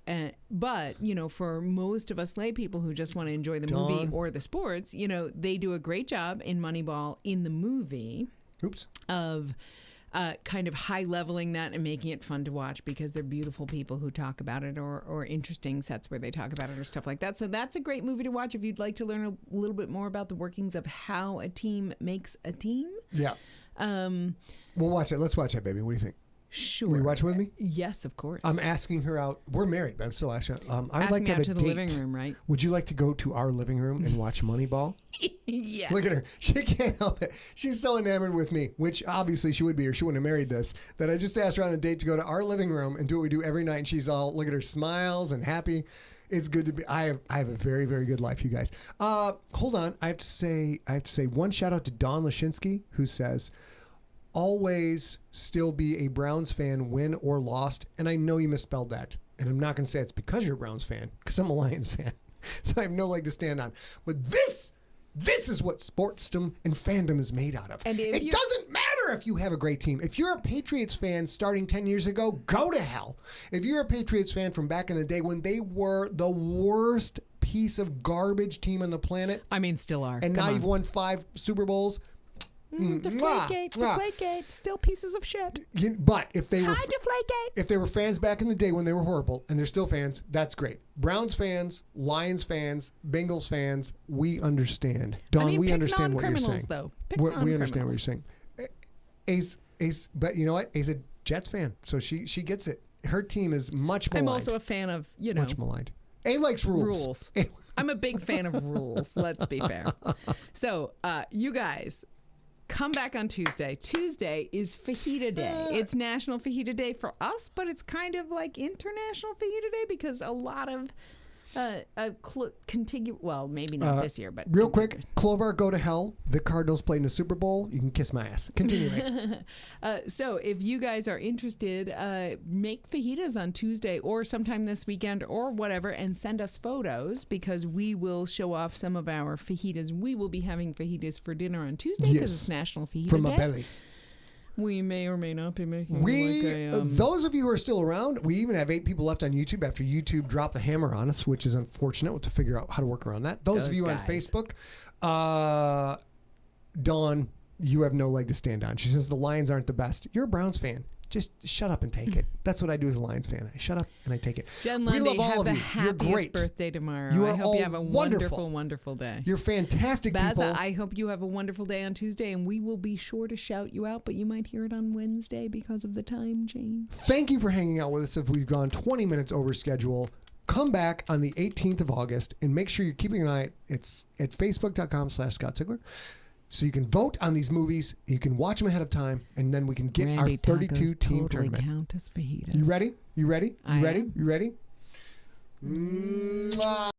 But for most of us lay people who just want to enjoy the movie or the sports, they do a great job in Moneyball in the movie. Of kind of high leveling that and making it fun to watch because they're beautiful people who talk about it, or interesting sets where they talk about it or stuff like that. So that's a great movie to watch if you'd like to learn a little bit more about the workings of how a team makes a team. Yeah. We'll watch it. Let's watch that, baby. What do you think? Sure. Will you watch it with me? Yes, of course. I'm asking her out. We're married, but I'm still asking. I'd like asking to have out a to the date. living room, right? Would you like to go to our living room and watch Moneyball? Yes. Look at her. She can't help it. She's so enamored with me, which obviously she would be or she wouldn't have married this, that I just asked her on a date to go to our living room and do what we do every night. And she's all, look at her, smiles and happy. It's good to be. I have a very, very good life, you guys. Hold on. I have to say one shout out to Don Lashinsky, who says, always still be a Browns fan, win or lost. And I know you misspelled that. And I'm not going to say it's because you're a Browns fan, because I'm a Lions fan. So I have no leg to stand on. But this is what sportsdom and fandom is made out of. And it doesn't matter if you have a great team. If you're a Patriots fan starting 10 years ago, go to hell. If you're a Patriots fan from back in the day when they were the worst piece of garbage team on the planet. I mean, still are. And now you've won 5 Super Bowls. Deflategate, still pieces of shit. But if they were Deflategate. If they were fans back in the day when they were horrible, and they're still fans, that's great. Browns fans, Lions fans, Bengals fans, we understand. Don, we understand what you're saying. Though. We understand what you're saying. Ace, but you know what? Ace a Jets fan, so she gets it. Her team is much maligned. I'm also a fan of much maligned. A likes rules. I'm a big fan of rules. Let's be fair. So, you guys. Come back on Tuesday. Tuesday is Fajita Day. It's National Fajita Day for us, but it's kind of like International Fajita Day because a lot of well, maybe not this year, but real quick, Clover, go to hell. The Cardinals played in the Super Bowl. You can kiss my ass. Continue. So if you guys are interested, make fajitas on Tuesday or sometime this weekend or whatever, and send us photos because we will show off some of our fajitas. We will be having fajitas for dinner on Tuesday because it's National Fajita from Day. a belly. We may or may not be making those of you who are still around, we even have 8 people left on YouTube after YouTube dropped the hammer on us, which is unfortunate. We'll have to figure out how to work around that. Those of you on Facebook, Dawn, you have no leg to stand on. She says the Lions aren't the best. You're a Browns fan. Just shut up and take it. That's what I do as a Lions fan. I shut up and I take it. Jen Lundy, we love all have of the you. You're happiest great. birthday tomorrow. I hope you have a wonderful, wonderful day. You're fantastic Baza, people. I hope you have a wonderful day on Tuesday, and we will be sure to shout you out, but you might hear it on Wednesday because of the time change. Thank you for hanging out with us if we've gone 20 minutes over schedule. Come back on the 18th of August and make sure you're keeping an eye. It's at facebook.com/Scott Sigler. So you can vote on these movies. You can watch them ahead of time, and then we can get our 32-team tournament. Count as fajitas. You ready? You ready? You I ready? am. You ready? Mwah.